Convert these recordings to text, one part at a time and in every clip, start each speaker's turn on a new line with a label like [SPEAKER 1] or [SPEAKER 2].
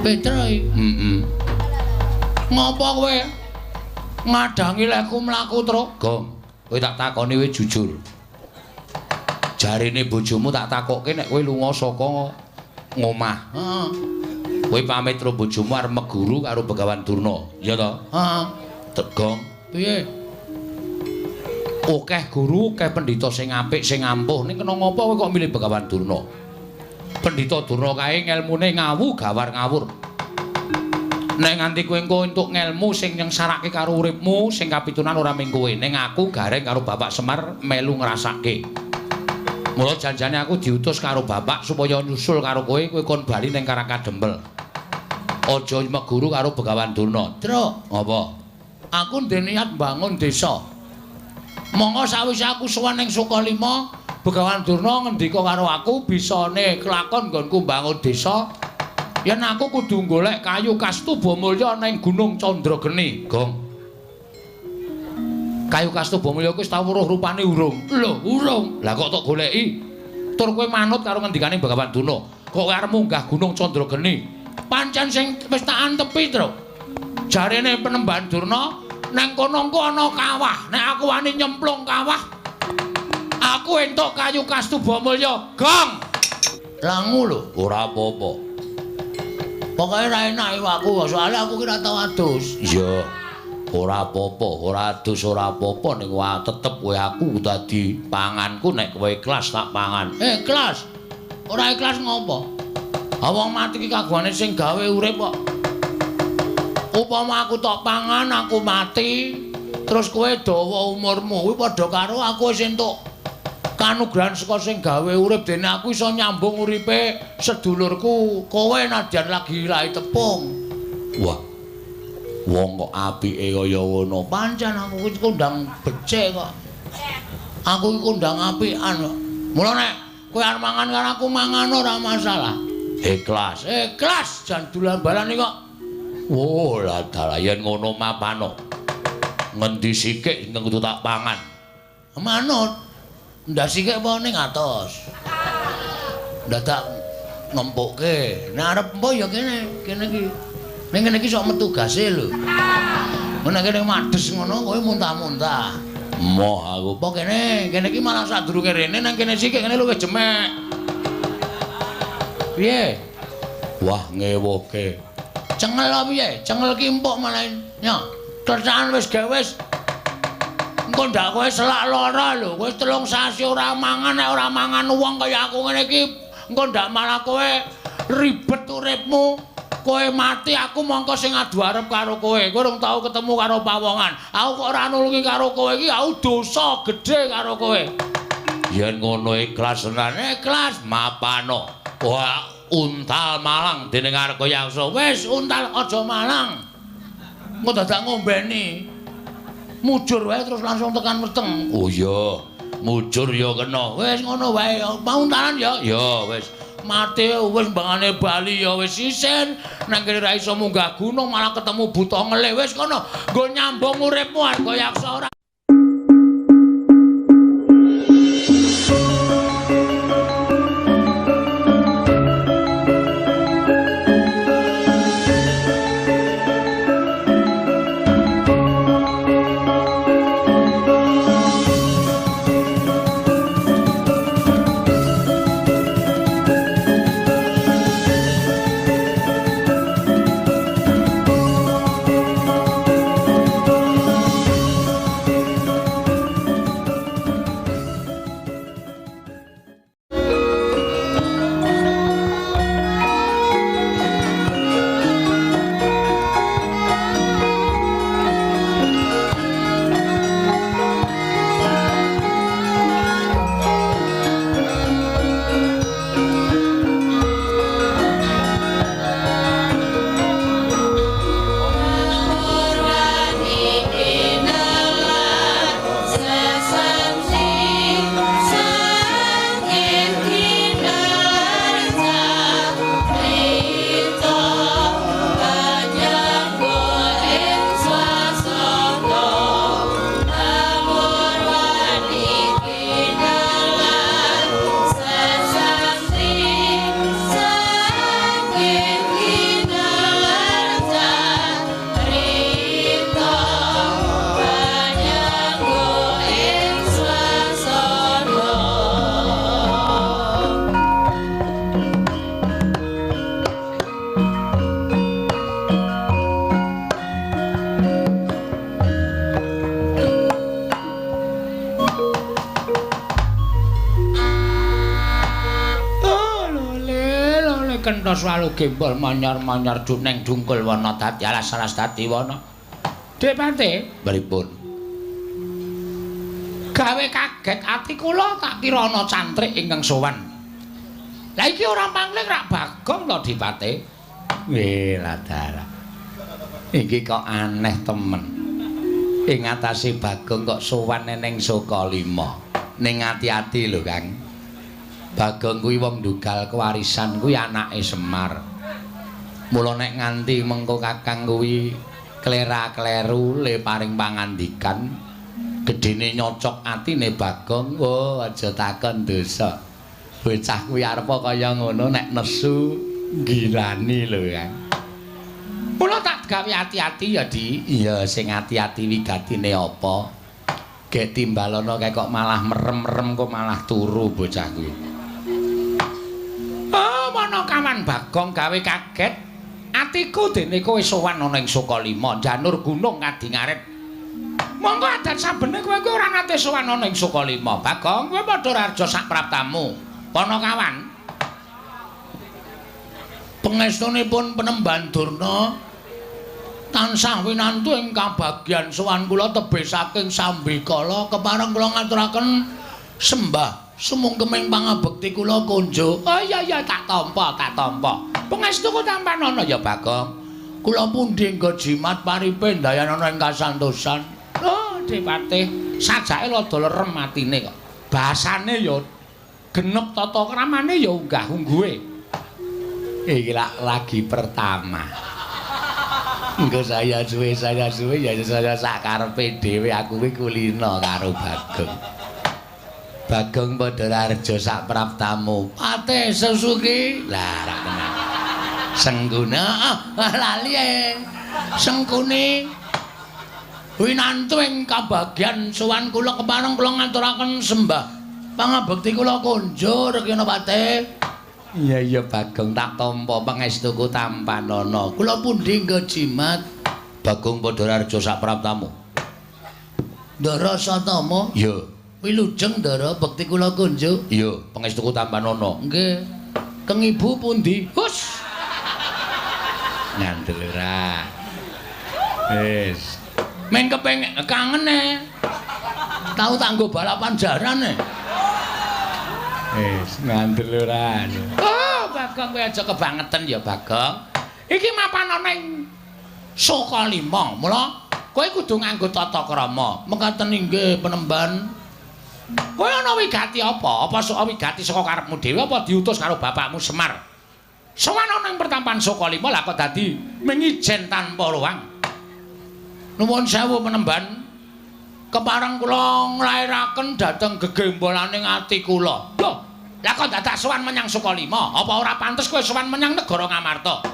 [SPEAKER 1] Petra iki. Ngopo kowe ngadangi lekku mlaku tru?
[SPEAKER 2] Gong, kowe tak takoni kowe jujur. Jarine bojomu tak takokke nek kowe lunga saka ngomah.
[SPEAKER 1] Heeh.
[SPEAKER 2] Kowe pamit karo bojomu arep meguru karo Begawan Durna, ya to?
[SPEAKER 1] Heeh.
[SPEAKER 2] Gong.
[SPEAKER 1] Piye?
[SPEAKER 2] Akeh guru, akeh pendhita sing apik, sing ampuh. Ning kena ngopo kowe kok milih Begawan Durna? Pendhita Durna kae ngelmune ngawu gawar ngawur. Nek nganti kowe engko entuk ngelmu sing nyengsarake karo uripmu, sing kapitunan ora mung kowe. Ning aku gareng karo Bapak Semar melu ngrasake. Mula janjane aku diutus karo Bapak supaya nyusul karo kowe kon bali ning Karakadempel. Aja meguru karo Begawan Durna.
[SPEAKER 1] Truk,
[SPEAKER 2] Apa?
[SPEAKER 1] aku ndek niat bangun desa. Monggo sawise aku sowan ning Sukalima, Begawan Durna ngendika karo aku bisane kelakon nggonku bangun desa. Yen aku kudu golek kayu Kastuba Mulya ning Gunung Candrageni,
[SPEAKER 2] Gong.
[SPEAKER 1] Kayu Kastuba Mulya kuwi wis tau weruh rupane urung. Lho, urung.
[SPEAKER 2] Lah kok tok goleki? Tur kowe manut karo ngendikane Begawan Durna. Kok arep munggah Gunung Candrageni?
[SPEAKER 1] Pancen sing wis tak antepi, Tru. Jarene Penemban Durna nang kono engko ana kawah. Nek aku wani nyemplung kawah, aku entuk kayu Kastuba Mulya. Gong. Langu lho.
[SPEAKER 2] Ora apa-apa.
[SPEAKER 1] Pokoke ra enak iwakku, soalnya aku ki ra tau adus.
[SPEAKER 2] Iya. Ora apa-apa, ora adus ora apa-apa ning wae tetep kowe aku dadi panganku nek kowe ikhlas tak pangan.
[SPEAKER 1] Ikhlas. Ora ikhlas ngopo? Wong mati ki kagungane sing gawe urip kok. Upama aku tok pangan, aku mati, terus kowe dawa umurmu, kuwi padha karo aku wis entuk kanugrahan saka sing gawe urip dene aku iso nyambung uripe sedulurku. Kowe nadyan lagi lahi tepung.
[SPEAKER 2] Wah. Wong kok apike kaya ngono.
[SPEAKER 1] Pancen aku iki kondang becik kok. Aku iki kondang apikan kok. Mula nek kowe arep mangan karo aku mangan ora masalah.
[SPEAKER 2] Ikhlas.
[SPEAKER 1] Ikhlas jan dolan-balan iki kok.
[SPEAKER 2] Oh, lah dalah yen ngono mapano. Ngendi sikik sing kudu tak pangan.
[SPEAKER 1] Manut. Ndak sikik apa ning atos. Dadak nempukke. Nek arep empo ya kene iki. Ning kene iki sok metu gase lho. Nek kene madhes ngono kowe muntah-muntah.
[SPEAKER 2] Moh aku.
[SPEAKER 1] Apa kene iki malah sadurunge rene nang kene sikik kene luwih jemek. Piye?
[SPEAKER 2] Wah, ngewuhke.
[SPEAKER 1] Cengel apa piye? Cengel ki empuk malah nyok. Tersakan wis gawe wis. Engko ndak kowe selak lara lho. Wis 3 sasi ora mangan, nek ora mangan wong kaya aku ngene iki, engko ndak malah kowe ribet uripmu. Kowe mati aku mongko sing adu arep karo kowe. Kowe urung tau ketemu karo pawongan. Aku kok ora nulungi karo kowe iki, aku dosa gedhe karo kowe.
[SPEAKER 2] Yen ngono ikhlas tenan,
[SPEAKER 1] Ikhlas.
[SPEAKER 2] mapano. Wah, untal malang denengar koyangsa.
[SPEAKER 1] Wis untal aja malang. Engko dadak ngombeni. Mujur wae terus langsung tekan weteng.
[SPEAKER 2] Oh iya, mujur ya kena.
[SPEAKER 1] Wis ngono wae, pauntalan ya.
[SPEAKER 2] Ya wis.
[SPEAKER 1] Mati wis mbangane Bali ya wis isin. Nang kene ra iso munggah gunung malah ketemu buta ngelih. Wis kono, nggo nyambung uripmu arga yaksa ora. Retno swalu gembol manyor-manyor duneng dungkul wana dadi alas-alas dadi wana. Depate,
[SPEAKER 2] pripun?
[SPEAKER 1] Gawe kaget ati kula tak kira ana cantrik ingkang sowan. Lah iki ora mangling rak Bagong to Dipate.
[SPEAKER 2] Ladara. Iki kok aneh temen. Ing atase Bagong kok sowan ning Sukalima. Ning ati-ati lho, Kang. Bagong kuwi wong dugal kewarisan kuwi anake Semar. Mula nek nganti mengko Kakang kuwi klera-kleru le paring pangandikan, gedene nyocok atine Bagong, oh aja takon dosa. Bocah kuwi arep kaya ngono nek nesu ngilani lho, Kang.
[SPEAKER 1] Mula tak gawe ati-ati ya, Di.
[SPEAKER 2] Iya, sing ati-ati wigatine apa? Gek timbalono kae kok malah merem-merem kok malah turu bocah kuwi.
[SPEAKER 1] Oh, mana kawan Bagong gawe kaget. Atiku dene kowe sowan ana ing Sukalima, janur gunung kadingaret. Monggo adat sabene kowe kuwi ora nate sowan ana ing Sukalima. Bagong, kowe padha raja sak praptamu. Kono kawan. Pangestunipun Penemban Durna tansah winantu ing kabagyan sowan kula tebih saking Sambikala kepareng kula ngaturaken sembah sumungkeming pangabekti kula konjo. Oh iya tak tampa. Pangestuku tampan ana ya Bagong. Kula pundi nggo jimat paripe ndayan ana ing kasantosan. Oh Dipate, sajake rada lerem atine kok. Basane ya genep tata kramane ya unggah-ungguhe.
[SPEAKER 2] Iki lagi pertama. Engko saya suwe ya saya sakarepe dhewe aku kuwi kulino karo Bagong. Bagong padha raja sak praptamu.
[SPEAKER 1] Ate Sesuki.
[SPEAKER 2] Lah ra tenan.
[SPEAKER 1] Sengguna lali Sengkuni winantu ing kabagyan sowan kula kepareng kula ngaturaken sembah pangabekti kula konjur kena Pate.
[SPEAKER 2] Iya Bagong tak tampa pangestuku tampanana.
[SPEAKER 1] Kula pundi nggo jimat.
[SPEAKER 2] Bagong padha raja sak praptamu.
[SPEAKER 1] Ndara Satama.
[SPEAKER 2] Iya.
[SPEAKER 1] Wilujeng Ndara bekti kula konjo.
[SPEAKER 2] Iya, pangestuku tampanana.
[SPEAKER 1] Nggih. Keng ibu pundi? Hus.
[SPEAKER 2] Ngandel ora. Wis.
[SPEAKER 1] Men kepengin kangen Tahu tak nggo balapan jaran
[SPEAKER 2] Wis ngandel ora.
[SPEAKER 1] Oh, Bagong kowe aja kebangetan ya, Bagong. Iki mapan ana ing Sukalima. Mula kowe kudu nganggo tata krama. Mekaten inggih Penemban. Kowe ana wigati apa? Apa sok wigati saka karepmu dhewe apa diutus karo bapakmu Semar? Sowan ana ing pertampan Sukalima lah kok dadi mengijen tanpa ruang. Nuwun sewu Penemban. Kepareng kula nglairaken dhateng gegembolaning ati kula. Lho, lah kok dadak sowan menyang Sukalima? Apa ora pantes kowe sowan menyang negara Ngamarta?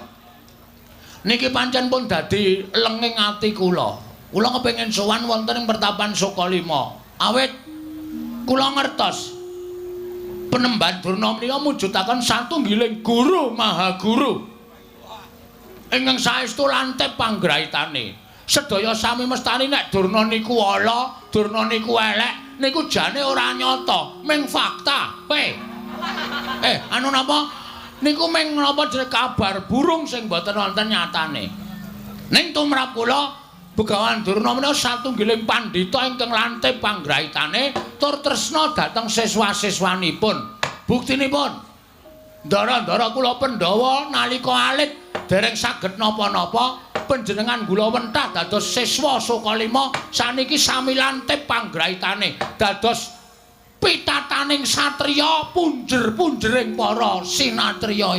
[SPEAKER 1] Niki pancen pun dadi lenging ati kula. Kula kepengin sowan wonten ing pertapan Sukalima. Awit kula ngertos Penemban Durna menika mujudaken satunggiling guru mahaguru ingkang saestu lantip panggraitane. Sedaya sami mestani nek Durna niku ala, Durna niku elek, niku jane ora nyata, ming fakta. Anu napa? Niku ming napa jeneng kabar burung sing boten wonten nyatane. Ning tumrap kula Begawan Durna menika satunggiling pandhita ingkang lantip panggraitane tur tresna dhateng siswa-siswanipun. Buktinipun ndara-ndara kula Pandhawa nalika alit dereng saged napa-napa panjenengan kula wentah dados siswa Sukalima saniki sami lantip panggraitane dados pitataning satriya punjer-punjering para sinatriya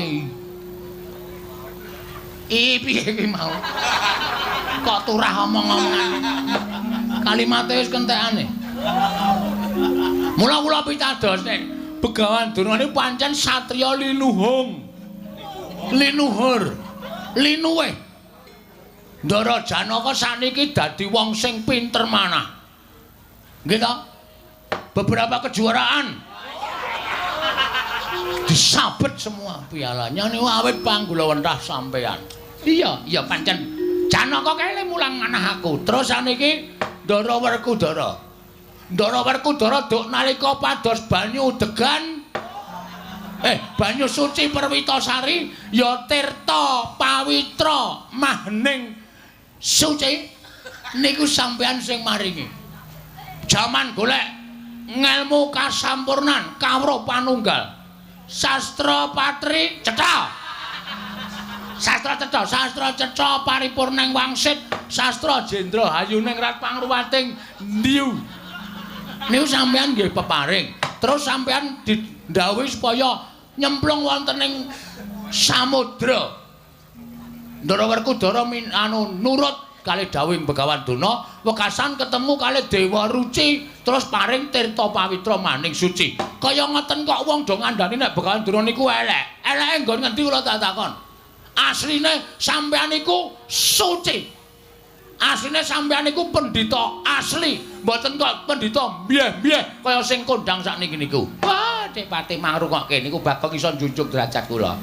[SPEAKER 1] piye iki mau kok turah omong-omongan kalimate wis kentekane mula kula pitados nek Begawan Durna niku pancen satriya linuhung linuhur linuweh Ndara Janaka saniki dadi wong sing pinter manah nggih to beberapa kejuaraan disabet semua pialanya niku awit panggulawentah sampean. Iya pancen Janaka kae mulang manah aku. Terus saniki Ndara Werkudara. Ndara Werkudara duk nalika pados banyu degan banyu suci Perwitasari ya tirta pawitra mahening suci niku sampeyan sing maringi. Jaman golek ngelmu kasampurnan kawruh panunggal. Sastra patri cetha. Sastra cetha paripurning wangsit, sastra jendra hayuning rat pangruwating ndiu. Niku sampeyan nggih peparing. Terus sampeyan didhawuhi supaya nyemplung wonten ing samudra. Ndara Werkudara nurut kalih dawuhing Begawan Durna, wekasan ketemu kalih Dewa Ruci, terus paring tirta pawitra maning suci. Kaya ngoten kok wong do ngandhani nek Begawan Durna niku elek. Eleke nggon ngendi kula tak takon. Asline sampeyan niku suci. Asline sampeyan niku pendhita asli, mboten kok pendhita mbiyeh-mbiyeh kaya sing kondhang sakniki niku. Wah, Dik Pati mangrungokke niku Bagong iso njunjung derajat kula.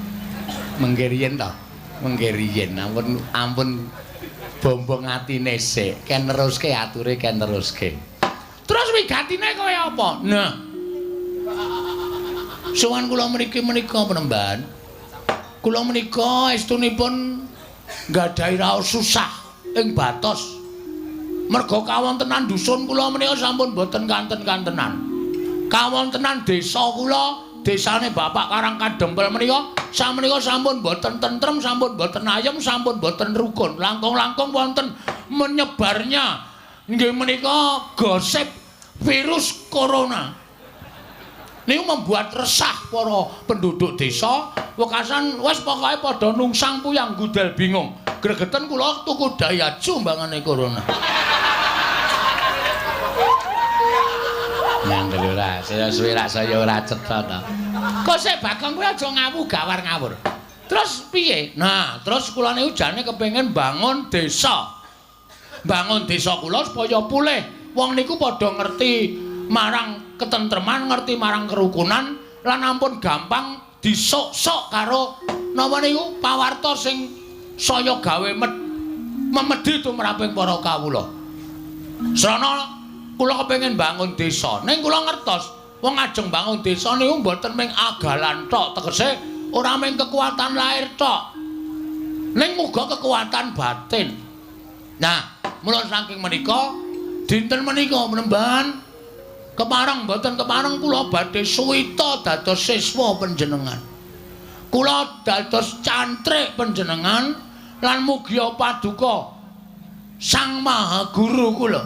[SPEAKER 1] Mengke riyen to. Mengke riyen ampun bombong atine sik, ken neruske ature ken neruske. Terus wigatine kaya apa? Nah. Sowan kula menika Penemban. Kula menika estunipun nggadahi raos susah ing Batos. Merga kawontenan dusun kula menika sampun boten kanten-kantenan. Kawontenan desa kula, desane Bapak Karangkadempel menika samenika sampun boten tentrem, sampun boten ayem, sampun boten rukun. Langkung-langkung wonten menyebarnya nggih menika gosip virus corona. Niku membuat resah para penduduk desa, wekasan wis pokoke padha nungsang puyang gudel bingung. Gregeten kula tuku dayaju mbangane corona. Nyangkel ora, saya suwe rak saya ora cetha to. Kok sik Bagong kuwi aja ngawu gawar ngawur. Terus piye? Nah, terus kula niku jane kepengin bangun desa. Bangun desa kula supaya pulih. Wong niku padha ngerti marang ketentreman, ngerti marang kerukunan, lan ampun gampang disok-sok karo napa niku pawarta sing saya gawe memedhi tumraping para kawula. Srana kula kepengin bangun desa. Ning kula ngertos wong ajeng bangun desa niku mboten mung agalan tok, tegese ora mung kekuatan lahir tok. Ning muga kekuatan batin. Nah, mula saking menika dinten menika Penemban kepareng mboten kepareng kula badhe suwita dados siswa panjenengan. Kula dados cantrik panjenengan lan mugi paduka Sang Maha Guru kula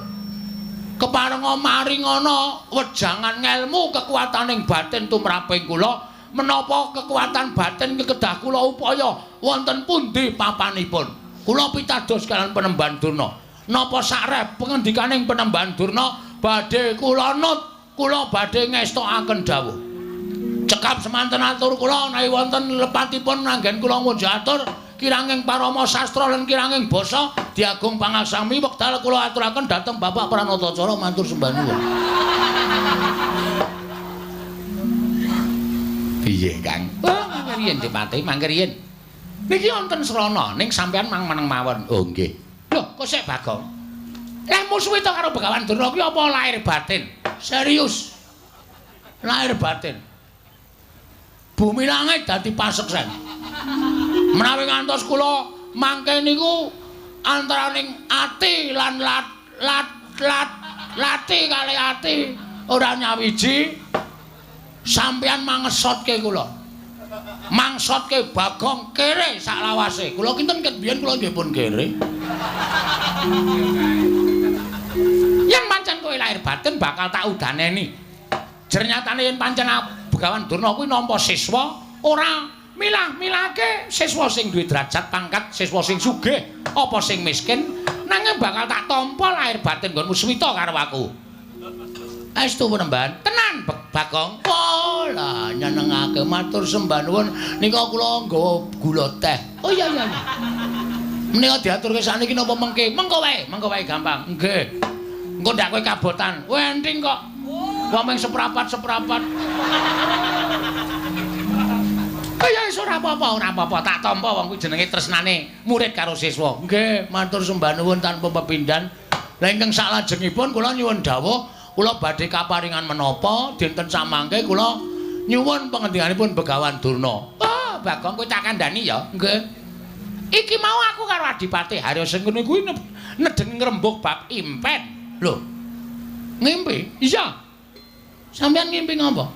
[SPEAKER 1] keparenga maringana wejangan ngelmu kekuataning batin tumraping kula menapa kekuatan batin kedah kula upaya wonten pundi papanipun. Kula pitados kalian Penemban Durna. Napa sakrep pengendikaning Penemban Durna badhe kula nut, kula badhe ngestokaken dawuh. Cekap semanten atur kula menawi wonten lepatipun anggen kula ngunjuk atur kiranging parama sastra lan kiranging basa diagung pangaksami wekdal kula aturaken dhateng Bapak Pranatacara matur sembah nuwun. Piye, Kang? Mangke riyen Dipati, mangke riyen. Niki wonten srana ning sampean meneng mawon. Oh nggih. Lho, kok sik Bagong? Lah musuhe to karo Begawan Durna kuwi apa lahir batin? Serius. Lahir batin. Bumi langit dadi paseksen. Menawi ngantos kula mangke niku antaraning ati lan lati kali ati ora nyawiji sampeyan mangesotke kula. Mangsotke Bagong kere sak lawase. Kula kinten ket biyen kula nggih pun kere. Yen pancen kowe lahir batin bakal tak udaneni. Jernyatane yen pancen Begawan Durna kuwi nampa siswa ora milah-milahke siswa sing duwe derajat pangkat, siswa sing sugih apa sing miskin, nanging bakal tak tampa lahir batin nggonmu suwita karo aku. Estu Penemban, tenan Bagong. Pola nyenengake matur sembah nuwun nika kula nggawa gula teh. Oh iya. Menika diaturke sakniki napa mengke? Mengko wae gampang. Nggih. Engko ndak kowe kabotan. Wenting kok. Wong mung seprapat-seprapat. Ya wis ora apa-apa, tak tampa wong kuwi jenenge tresnane murid karo siswa. Nggih, matur sembah nuwun tanpa pepindhan. Lah ingkang salajengipun kula nyuwun dawuh, kula badhe kaparingan menapa dinten samangke kula Nyuwun pangendikanipun Begawan Durna.
[SPEAKER 2] Oh, Bagong kowe tak kandhani ya.
[SPEAKER 1] Nggih.
[SPEAKER 2] Iki mau aku karo Adipati Haryasengkuni kuwi nedeng ngrembug bab impen.
[SPEAKER 1] Lho. Ngimpi?
[SPEAKER 2] Iya.
[SPEAKER 1] Sampeyan ngimpi ngapa?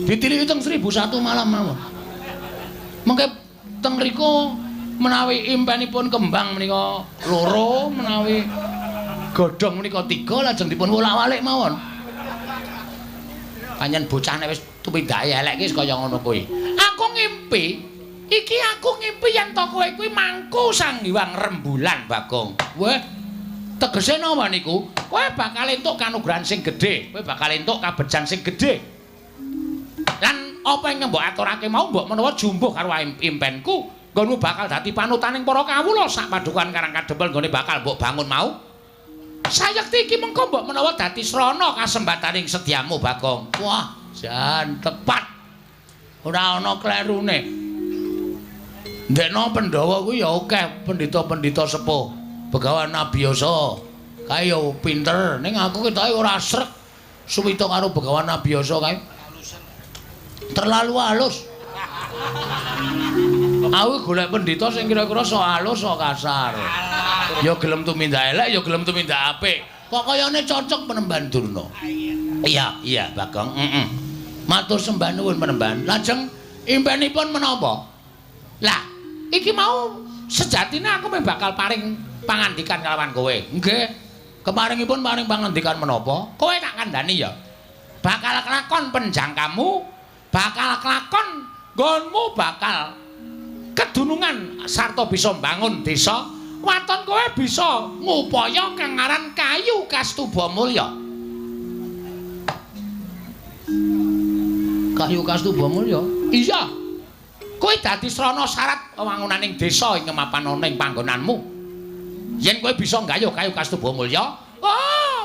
[SPEAKER 1] Ditiliki teng 1001 malam mawon. Mengke teng mriku menawi impenipun kembang menika loro, menawi godhong menika 3 lajeng dipun wolak-walik mawon.
[SPEAKER 2] Panjen bocah nek wis tumindake elek ki kaya ngono kuwi.
[SPEAKER 1] Aku ngimpi.
[SPEAKER 2] Iki aku ngimpi yen to kowe kuwi mangku Sang Hyang Rembulan, Bagong.
[SPEAKER 1] Weh, tegese napa niku?
[SPEAKER 2] Kowe bakal entuk kanugrahan sing gedhe, kowe bakal entuk kabejan sing gedhe. Lan apa yang mbok aturake mau mbok menawa jumbuh karo impenku, nggonmu bakal dadi panutaning para kawula sak padukan Karang Kadempel nggone bakal mbok bangun mau. Sayekti iki mengko mbok menawa dadi srana kasembataning sediamu, Bagong.
[SPEAKER 1] Wah, jan tepat. Ora ana klerune. Ndekno Pandhawa kuwi ya akeh pendhita-pendhita sepuh. Begawan Abiyasa kae ya pinter, ning aku ketoke ora srek. Suwita karo Begawan Abiyasa kae. Terlalu halus. Aku golek pendhita sing kira-kira sok halus sok kasar. Ya gelem tumindak elek, ya gelem tumindak apik. Kok kayane cocok Penemban Durna.
[SPEAKER 2] Iya, Bagong.
[SPEAKER 1] Matur sembah nuwun Penemban. Lajeng impenipun menapa?
[SPEAKER 2] Lah, iki mau sejatine aku bakal paring pangandikan kalawan kowe.
[SPEAKER 1] Nggih. Kemaringipun paring pangandikan menapa?
[SPEAKER 2] Kowe tak kandhani ya. Bakal kelakon penjangkamu, bakal kelakon nggonmu bakal kedunungan sarta bisa mbangun desa. Waton kowe bisa ngupaya kang aran Kayu Kastubamulya.
[SPEAKER 1] Kayu Kastubamulya?
[SPEAKER 2] Iya. Kowe dadi srana syarat wangunaning desa ing kemapan ana ing panggonanmu. Yen kowe bisa nggayuh Kayu Kastubamulya,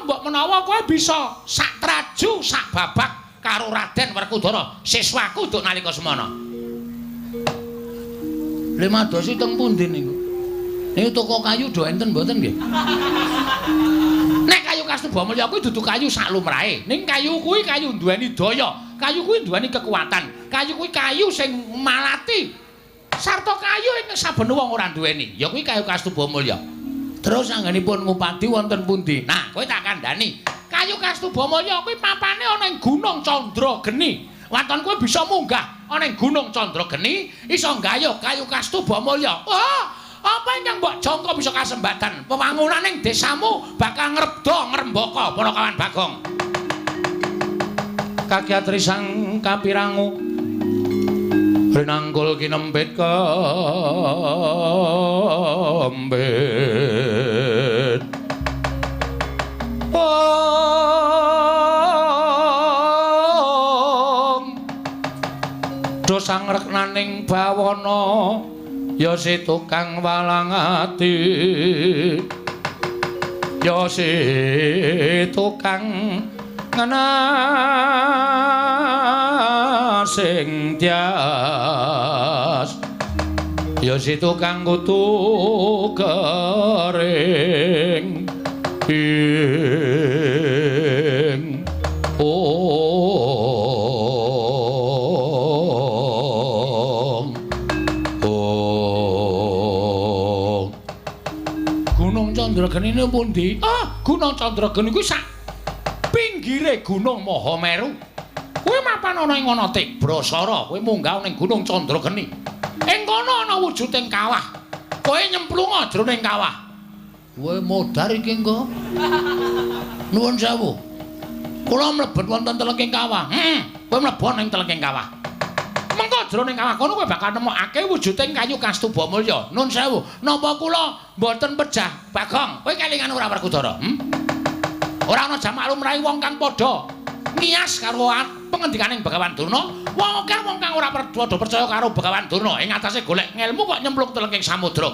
[SPEAKER 2] mbok menawa kowe bisa sak traju sak babak karo Raden Werkudara, siswaku duk nalika semana.
[SPEAKER 1] Lha madosi teng pundi niku? Niku toko kayu do enten mboten nggih?
[SPEAKER 2] Nek Kayu Kastubamulya kuwi dudu kayu sak lumrahe. Ning kayu kuwi kayu nduweni daya. Kayu kuwi nduweni kekuatan. Kayu kuwi kayu sing malati. Sarta kayu ing saben wong ora nduweni. Ya kuwi Kayu Kastubamulya.
[SPEAKER 1] Terus anggenipun ngupati wonten pundi?
[SPEAKER 2] Nah, kowe tak kandhani. Kayu Kastubamulya kuwi papane ana ing Gunung Candrageni. Waton kowe bisa munggah ana ing Gunung Candrageni, iso nggayuh Kayu Kastubamulya. Apa ingkang mbok jangka bisa kasembatan? Pewangunaning desamu bakal ngrebda ngrembaka para kawan Bagong.
[SPEAKER 1] Kakyatri sang kapirangu rinangkul kinempit kembit. Dosang reknaning bawana ya si tukang walang ati, ya si tukang ngenasing tias, ya si tukang kutu kering ing Gunung Candrageni ini pundi? Gunung Candrageni kuwi sak pinggire Gunung Mahameru. Kuwi mapan ana ing ana Tibrasara, kowe munggah ning Gunung Candrageni. Ing kono ana wujuding kawah. Kowe nyemplunga jroning kawah. Kowe modar iki engko. Nuwun sewu. Kula mlebet wonten telenging kawah. Kowe mlebu ning telenging kawah. Mengko jroning kawah kono kowe bakal nemokake wujuding Kayu Kastubamulya. Nun sewu, napa kula mboten pejah, Bagong? Kowe kelingan ora Werkudara? Ora ana jamak lumrahe wong kang padha ngias karo pengendikaning Begawan Durna. Wong akeh wong kang ora padha percaya karo Begawan Durna ing atase golek ngelmu kok nyemplung telenging samudra.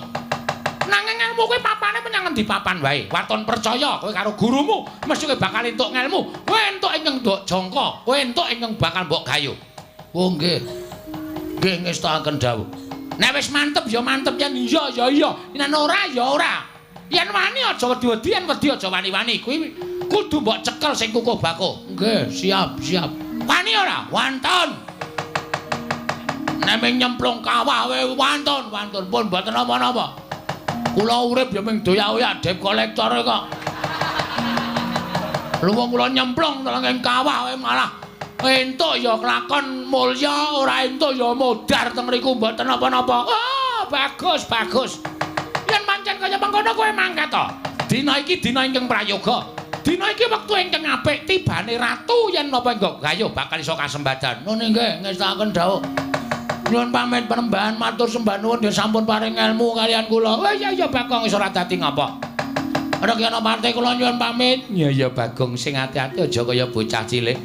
[SPEAKER 1] Nanging ngelmu kuwi papane menyang endi papan wae. Waton percaya kowe karo gurumu, mesti kowe bakal entuk ngelmu. Kowe entuk ingkang ndok jangka, kowe entuk ingkang bakal mbok gayuh. Oh nggih. Nggih ngestakaken dawuh. Nek wis mantep ya mantep, yen iya ya iya, yen ora ya ora. Yen wani aja wedi-wedi, yen wedi aja wani-wani. Kuwi kudu mbok cekel sing kukuh bakuh. Nggih, siap, siap. Wani ora? Wonten. Nek ming nyemplung kawah wae wonten, pun mboten napa-napa. Kula urip ya ming doyak-oyak dep kolektor kok. Lha wong kula nyemplung teng kawah wae malah entuk ya kelakon mulya, ora entuk ya modar teng mriku mboten napa-napa. Oh, bagus. Yen pancen kaya mangkono kowe mangkat to. Dina iki dina ingkang prayoga. Dina iki wektu ingkang apik tibane ratu yen napa engko gayuh bakal iso kasembadan. Nune nggih ngestaken dawuh. Nyuwun pamit penembahan matur sembah nuwun nggih sampun paring ilmu kalian kula. Oh iya Bagong wis ora dadi ngapa. Rekyana Pate kula nyuwun pamit.
[SPEAKER 2] Ya Bagong sing ati-ati aja kaya bocah cilik.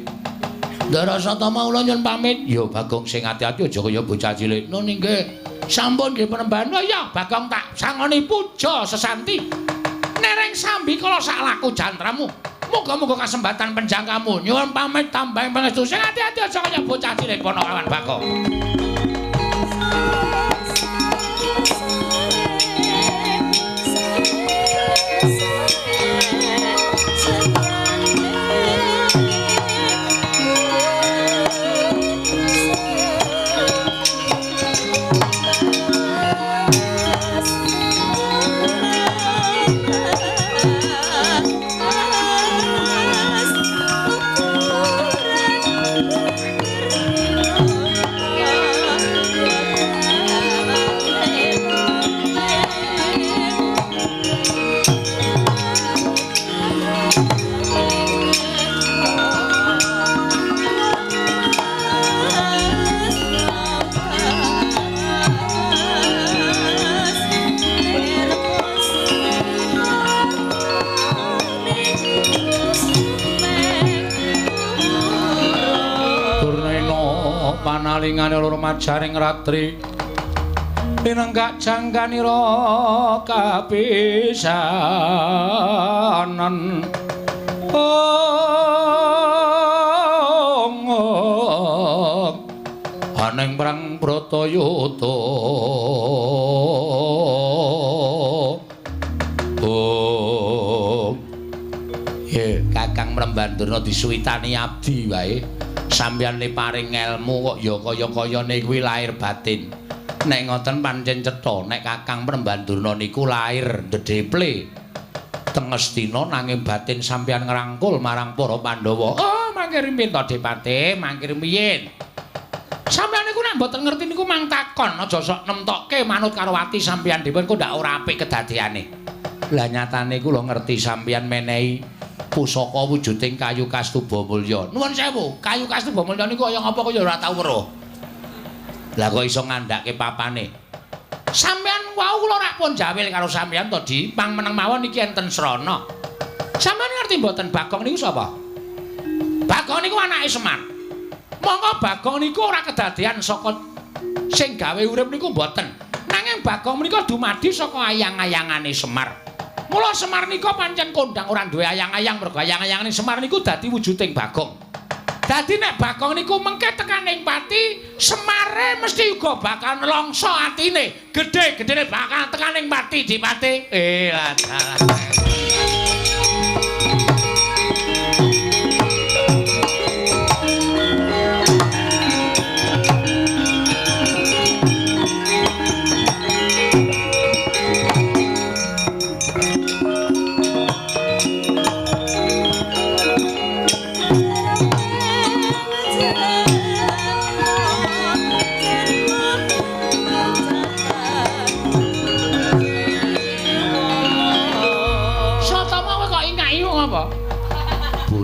[SPEAKER 1] Ndara Satama kula nyuwun pamit.
[SPEAKER 2] Ya Bagong sing ati-ati aja kaya bocah cilik.
[SPEAKER 1] Nune nggih sampun nggih penembahan. Oh iya Bagong tak sangoni puja sesanti. Nereng sambi kala sak laku jantramu. Muga-muga kasembatan penjangkamu. Nyuwun pamit tambahing pangestu sing ati-ati aja kaya bocah cilik Ponokawan Bagong.
[SPEAKER 2] Panalingane loro majaring ratri pinenggak jangkanira kapisanan aning perang Bratayuda Kakang Mrembandurna disuwitani abdi wae. Sampeyan le paring ilmu kok ya kaya-kayane kuwi lahir batin. Nek ngoten pancen cetha nek Kakang Mrembandurna niku lahir ndedheple teng Astina nanging batin sampeyan ngrangkul marang para Pandhawa. Oh, mangke rimpin to Depate, mangke rimpin. Sampeyan niku nek mboten ngerti niku mang takon aja sok nemtokke manut karo ati sampeyan dipun kok ndak ora apik kedadeane. Lah nyatane kula ngerti sampeyan menehi pusaka wujuding kayu kastuba mulya. Nuwun sewu, kayu kastuba mulya niku kaya ngapa kok ya ora tau weruh. Lah kok iso ngandhake papane. Sampeyan wau kula rak pun jawil karo sampeyan to Di, pang meneng mawon iki enten Srana. Sampeyan ngerti mboten Bagong niku sapa? Bagong niku anake Semar. Monggo Bagong niku ora kedadean saka sing gawe urip niku mboten. Nanging Bagong menika dumadi saka ayang-ayangane Semar. Mula Semar nika pancen kondang ora duwe ayang-ayang mergo ayang-ayangane Semar niku dadi wujuding Bagong. Dadi nek Bagong niku mengke tekaning pati, Semare mesti uga bakal nelongso atine. Gedhe-gedhene bakal tekaning pati Dipati. Lah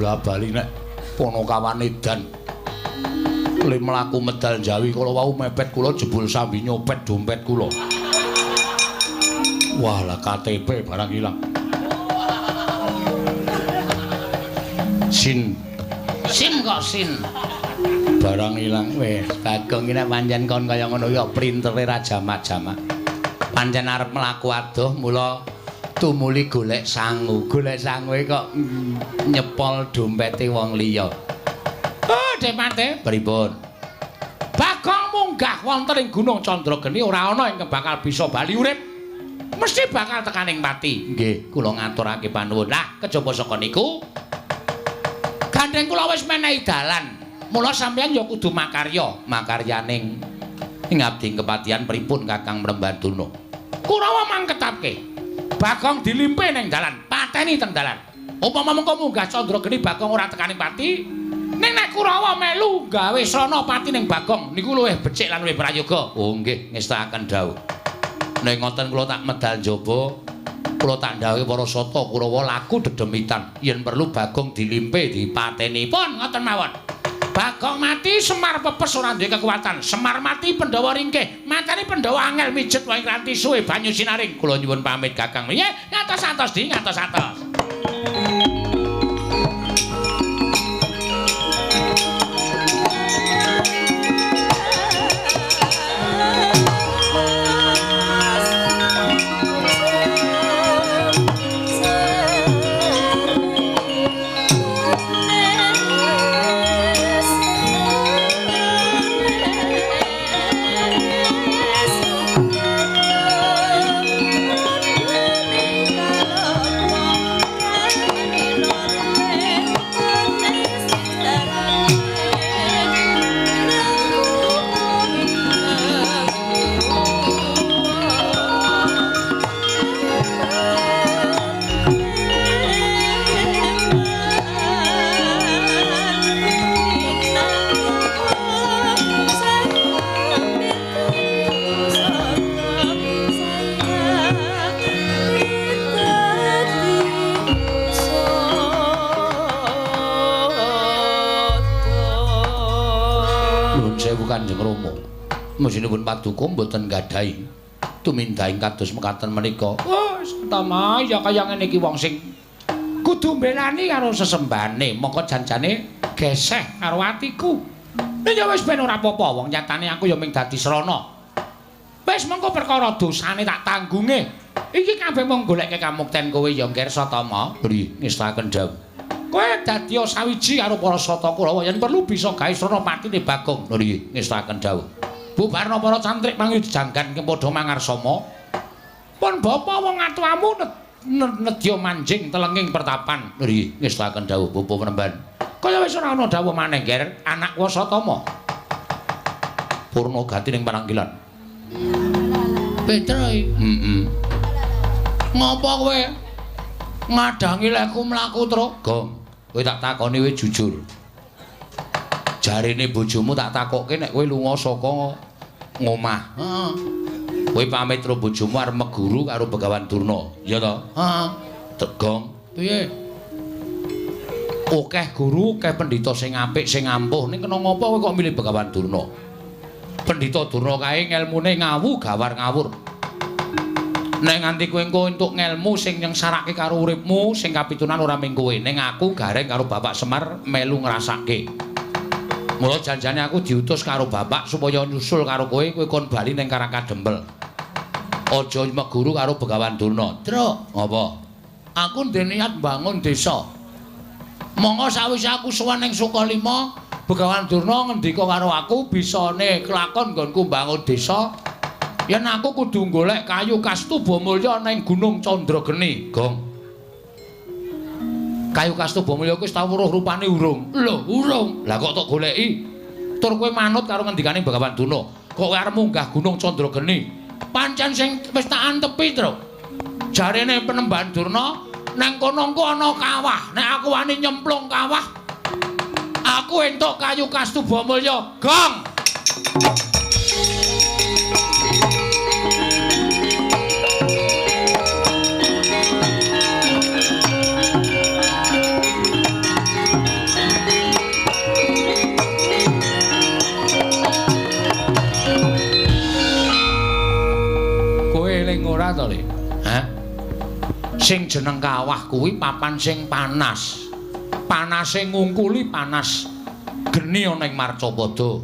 [SPEAKER 2] bola-bali nek Ponokawan edan le mlaku medal Jawi kala wau mepet kula jebul sambi nyopet dompet kula. Wah, lah KTP barang ilang. Sin kok sin. Barang ilang wis. Bagong iki nek pancen kon kaya ngono ya printere ra jamak-jamak. Pancen arep mlaku adoh mula tumuli golek sangu. Golek sangue kok nyepol dompete wong liya. Oh, Depate, pripun? Bagong munggah wonten ing Gunung Candrageni ora ana ingkang bakal bisa bali urip. Mesti bakal tekaning pati. Nggih, kula ngaturake panuwun. Lah, kejaba saka niku gandeng kula wis menehi dalan. Mula sampeyan ya kudu makaryaning ngabdi kepatihan pripun Kakang Mrembanduna. Kurawa mangketapke. Bagong dilimpe ning dalan, pateni teng dalan. Upama mengko munggah Candrageni Bagong ora tekani pati, ning nek Kurawa melu gawe srana pati ning Bagong niku luwih becik lan luwih prayoga. Oh nggih, ngestakaken dawuh. Nek ngoten kula tak medal njaba, kula tak ndhawuhi para sata Kurawa laku dedemitan. Yen perlu Bagong dilimpe dipateni. Pun ngoten mawon. Bagong mati Semar pepes ora duwe kekuatan. Semar mati Pandhawa ringkih. Mateni Pandhawa angel mijet wae nganti suwe banyu sinaring. Kula nyuwun pamit Kakang. Nggih, ngatos-atos di ngatos-atos. Kanjeng Rama. Mesinipun paduka mboten gadhahi tumindahing kados mekaten menika. Oh, utama ya kaya ngene iki wong sing kudu mbelani karo sesembane, mongko janjane geseh karo atiku. Nek ya wis ben ora apa-apa, wong nyatane aku ya mung dadi srana. Wis mengko perkara dosane tak tanggunge. Iki kabeh mung goleke kamukten kowe ya Ngersa Tama. Nggih, ngestaken dawuh. Kowe dadi sawiji karo para sata Kurawa yen perlu bisa gawe srana patine Bagong. Nggih, ngestaken dawuh. Bubarna para cantrik mangyu janggan padha mangarsama. Pun bapa wong atuamu nedya manjing telenging pertapan. Nggih, ngestaken dawuh Bapa Penemban. Kaya wis ora ana dawuh maneh, Nger, anak Wasatama. Purnagati ning pananggilan. Petra iki. Ngapa kowe ngadangi lekku mlaku truk? Gong, kowe tak takoni kowe jujur. Jarine bojomu tak takokke nek kowe lunga saka ngomah. Heeh. Kowe pamit karo bojomu arep meguru karo Begawan Durna, ya ta? Heeh. Tegong. Piye? Akeh guru, akeh pendhita sing apik, sing ampuh. Ning kena ngapa kowe kok milih Begawan Durna? Pendhita Durna kae ngelmune ngawu gawar ngawur. Nek nganti kowe engko entuk ngelmu sing nyengsarake karo uripmu, sing kapitunan ora mung kowe, ning aku gareng karo Bapak Semar melu ngrasake. Mula janjane aku diutus karo Bapak supaya nyusul karo kowe kon bali ning Karangkadempel. Aja meguru karo Begawan Durna. Truk, apa? Aku ndek niat bangun desa. Monggo sawise aku sowan ning Sukalima, Begawan Durna ngendika karo aku bisane kelakon nggonku bangun desa. Yen aku kudu golek kayu Kastubamulya ning Gunung Candrageni, Gong. Kayu Kastubamulya kuwi tau weruh rupane urung. Lho, urung. Lah kok tok goleki? Tur kowe manut karo ngendikane Begawan Durna. Kok kowe arep munggah Gunung Candrageni? Pancen sing wis tak antepi, Tru. Jarene Penemban Durna, nang kono engko ana kawah. Nek aku wani nyemplung kawah, aku entuk kayu Kastubamulya, Gong. Ora to, Le? Hah? Sing jeneng kawah kuwi papan sing panas. Panase ngungkuli panas geni ana ing Marcapada.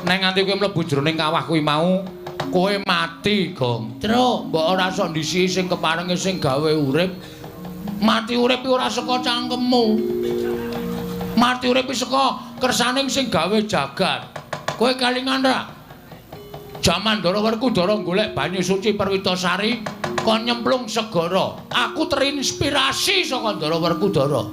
[SPEAKER 2] Nek nganti kowe mlebu jroning kawah kuwi mau, kowe mati, Gong. Truk, mbok ora sok ndisi sing keparenge sing gawe urip. Mati urip ora saka cangkemmu. Mati urip saka kersaning sing gawe jagat. Kowe kalingan ra? Jaman Ndara Werkudara golek banyu suci Perwitasari kon nyemplung segara. Aku terinspirasi saka Ndara Werkudara.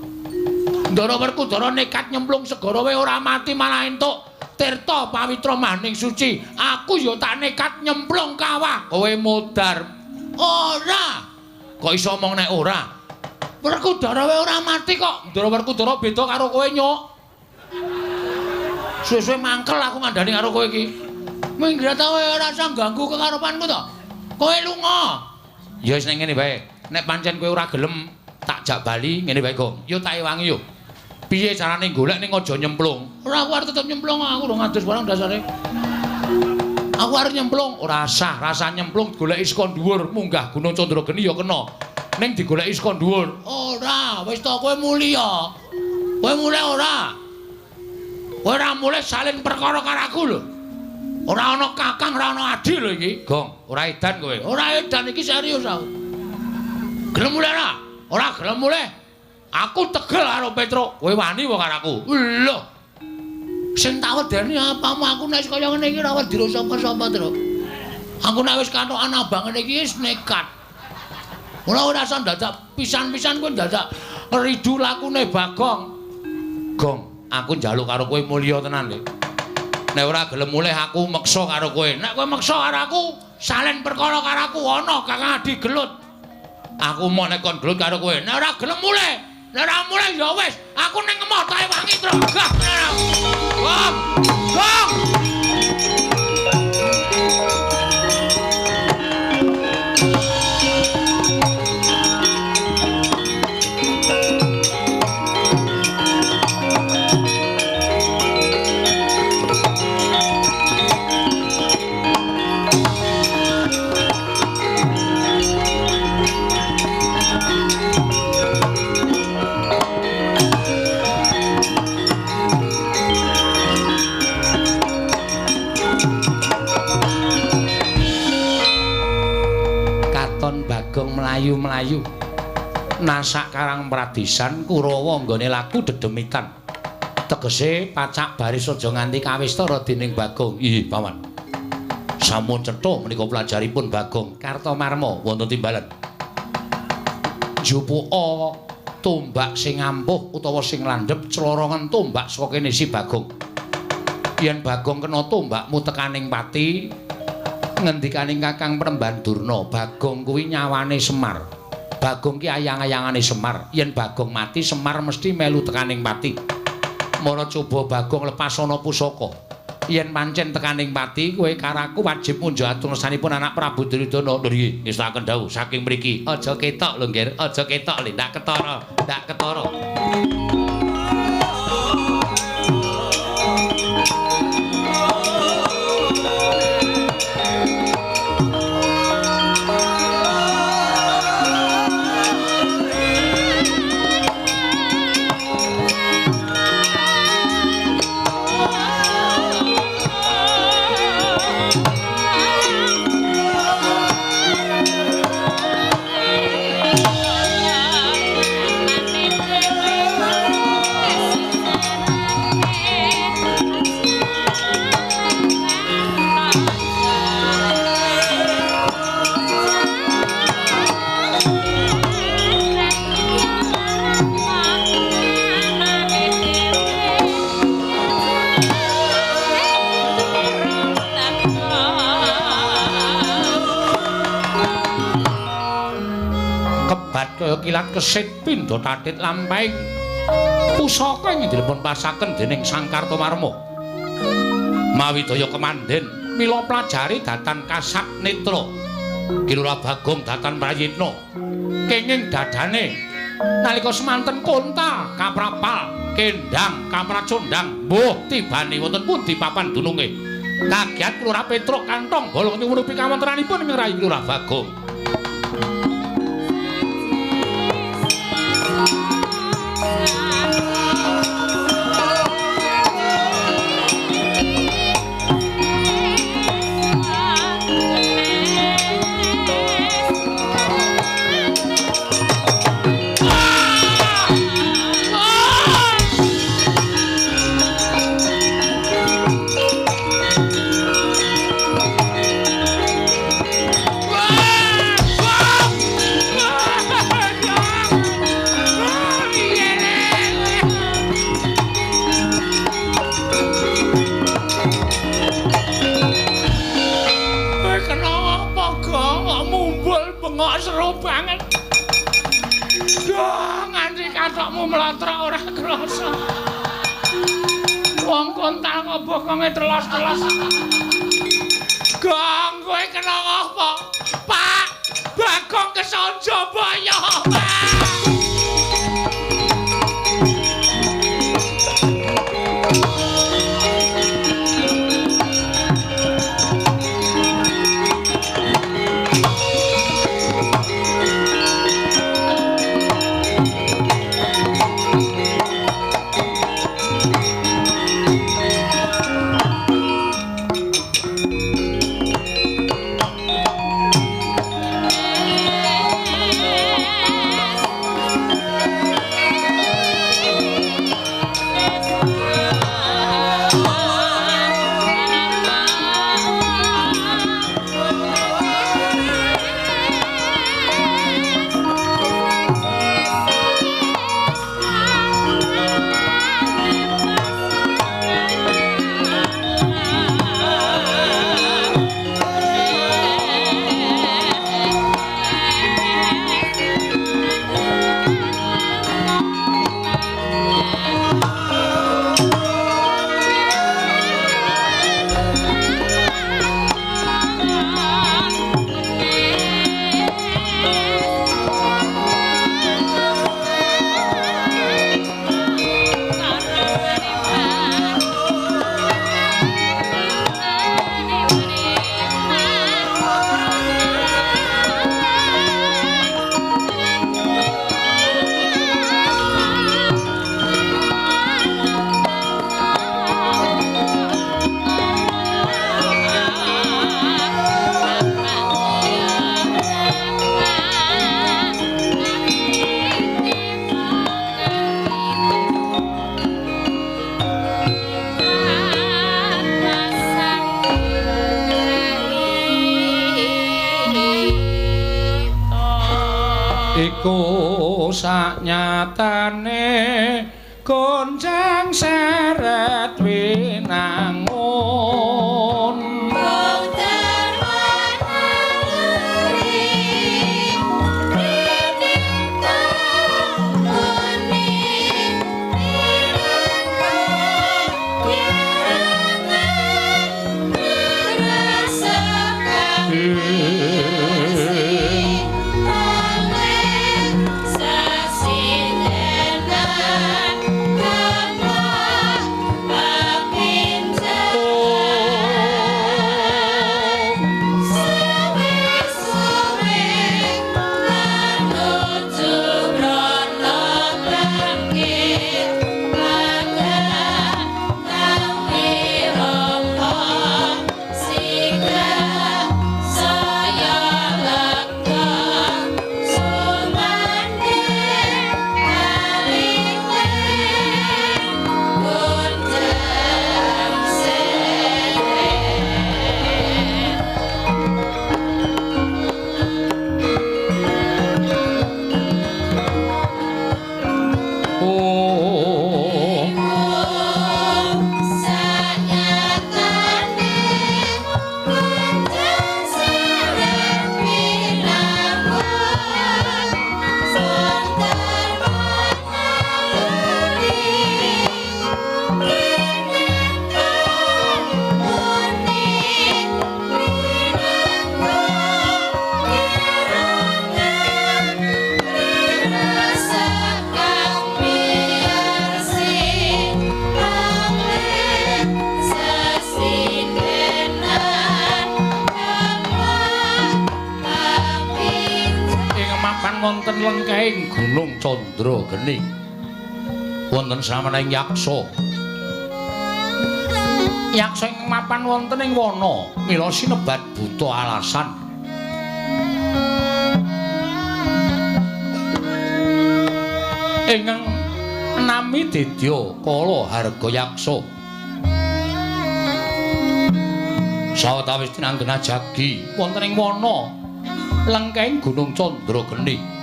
[SPEAKER 1] Ndara Werkudara nekat nyemplung segara wae ora mati malah entuk tirta pawitra maning suci. Aku ya tak nekat nyemplung kawah.
[SPEAKER 2] Kowe modar.
[SPEAKER 1] Ora.
[SPEAKER 2] Kok iso omong nek ora?
[SPEAKER 1] Werkudara wae ora mati kok.
[SPEAKER 2] Ndara Werkudara beda karo kowe, Nyuk.
[SPEAKER 1] Suwe-suwe mangkel aku ngandani karo kowe iki. Minggir ta kowe ora usah ganggu kekarepanku to. Kowe lunga.
[SPEAKER 2] Ya wis ning ngene bae. Nek pancen kowe ora gelem tak jak bali ngene bae, Gong. Yo tak ewangi yo. Piye carane golek ning aja nyemplung?
[SPEAKER 1] Ora aku arep tetep nyemplung, aku ora ngadus barang dasare. Aku arep nyemplung,
[SPEAKER 2] ora sah, rasa nyemplung goleki saka dhuwur, munggah Gunung Candrageni ya kena. Ning digoleki saka dhuwur.
[SPEAKER 1] Ora, wis to kowe mulia. Kowe mulih ora? Kowe ora mulih salin perkara karo aku lho. Ora ana kakang, ora ana adi lho iki.
[SPEAKER 2] Gong, ora edan kowe.
[SPEAKER 1] Ora edan iki serius aku. Gelem mulih ora? Ora gelem mulih. Aku tegel karo Petruk.
[SPEAKER 2] Kowe wani wae karo aku.
[SPEAKER 1] Lho. Sing tak wedeni apamu aku nek kaya ngene iki ora wedi sapa-sapa, Tru. Aku nek wis katokan abang ngene iki wis nekat. Ora usah dadak pisan-pisan kowe dadak ridu lakune Bagong.
[SPEAKER 2] Gong, aku njaluk karo kowe mulya tenan lho. Nek ora gelem mulih aku meksa karo kowe.
[SPEAKER 1] Nek kowe meksa karo aku, salen perkara karo aku ana Kakang Adi gelut.
[SPEAKER 2] Aku mau nek kon gelut karo kowe.
[SPEAKER 1] Nek ora gelem mulih, nek ora mulih ya wis, aku ning emoh tae wangi Tru. Gong! Gong!
[SPEAKER 2] Melayu-melayu nasak Karang Pradisan Kurawa nggone laku dedemitan tegese pacak baris aja nganti kawistara dening Bagong. Ih, Paman. Sampun cetha menika pelajaripun Bagong Kartomarma wonten timbalan. Jupuka tombak sing ampuh utawa sing landhep clorongan tombak saka kene si Bagong. Yen Bagong kena tombakmu tekaning pati ngendikaning Kakang Premban Durna, Bagong kuwi nyawane Semar. Bagong ki ayang-ayangane Semar. Yen Bagong mati, Semar mesti melu tekaning pati. Mara coba Bagong lepas ana pusaka. Yen pancen tekaning pati, kowe karaku wajib munjuk atur ngersanipun anak Prabu Duryudana. Lho nggih, ngestaken dawuh saking mriki. Aja ketok lho, Nggir. Aja ketok lho, ndak ketara. Ndak ketara. Kaya kilat kesit pindha tatit lampahing pusaka ing dipun pasaken dening Sang Kartomarma. Mawi daya kemandhen mila pelajari datan kasak netra. Kilura Bagong datan Prayitna. Kenging dadane nalika semanten konta kaprapal kendang kapracondang mbuh tibane wonten pundi papan dununge. Kagiat Kilura Petruk kantong bolong nyuwunupi kawontenanipun ing rayi Kilura Bagong.
[SPEAKER 1] kok seru banget. Yo nganti katokmu mlotrok ora krasa. Wong kontal kok bokonge telos-telos. Gong kowe kena apa? Pak, Bagong kesonjo boyo, Pak.
[SPEAKER 2] Iku saknyatane gonceng seret winangun wonten lengkahing Gunung Candrageni wonten samaning yaksa yaksa ing mapan wonten ing wana mila sinebat buta alasan ingkang nami Dedya Kala Harga Yaksa sawetawis tinanggena jagi wonten ing wana lengkahing Gunung Candrageni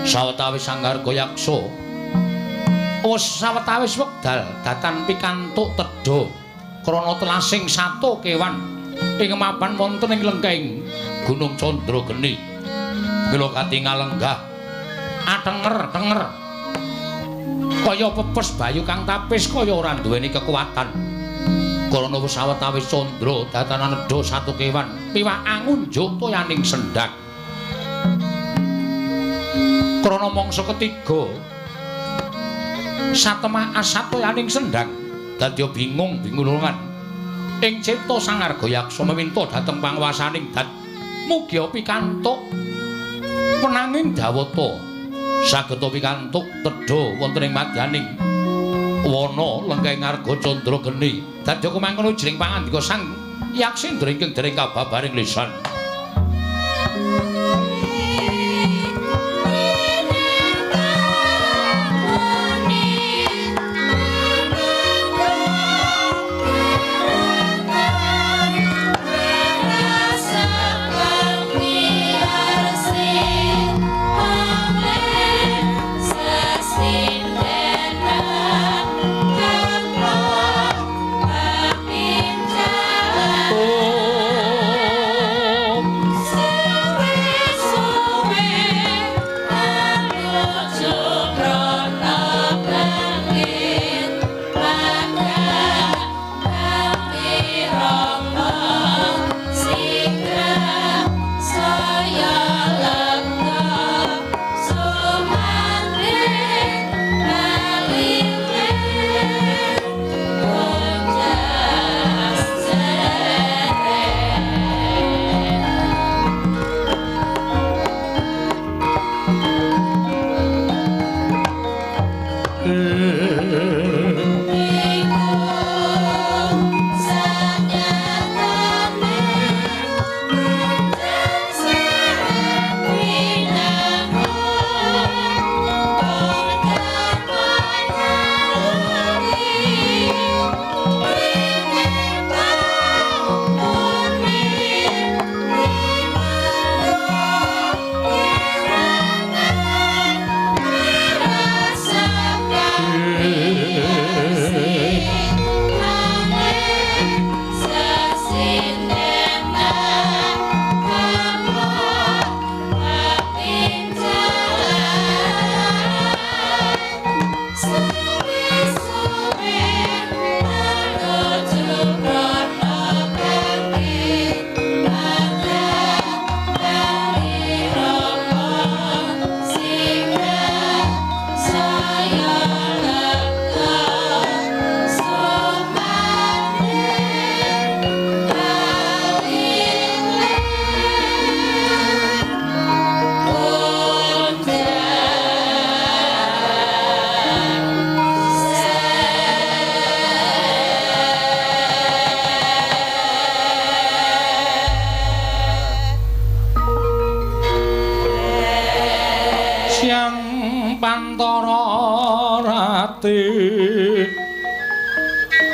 [SPEAKER 2] sawetawis Sang Harga Yaksa sawetawis wekdal datan pikantuk tedha krana telasing sato kewan ing mapan wonten ing lengkahing Gunung Candrageni mila katingal lenggah atenger-tenger kaya pepes bayu kang tapis kaya ora duweni kekuatan. Karana wis sawetawis candra datanan nedha satu kewan piwak angunjuk toyaning sendhang. Krana mangsa ketiga satemah asat toyaning sendhang dadi bingung-bingulungan ing cipta Sang Argayaksa meminta dhateng panguwasaning dat mugi pikantuk penanging dawata sageta pikantuk tedha wonten ing madyaning wana lenggahing Arga Candra Geni dadi kumangkono jering pangandika Sang Yaksendra ingkang dereng kababaring lisan.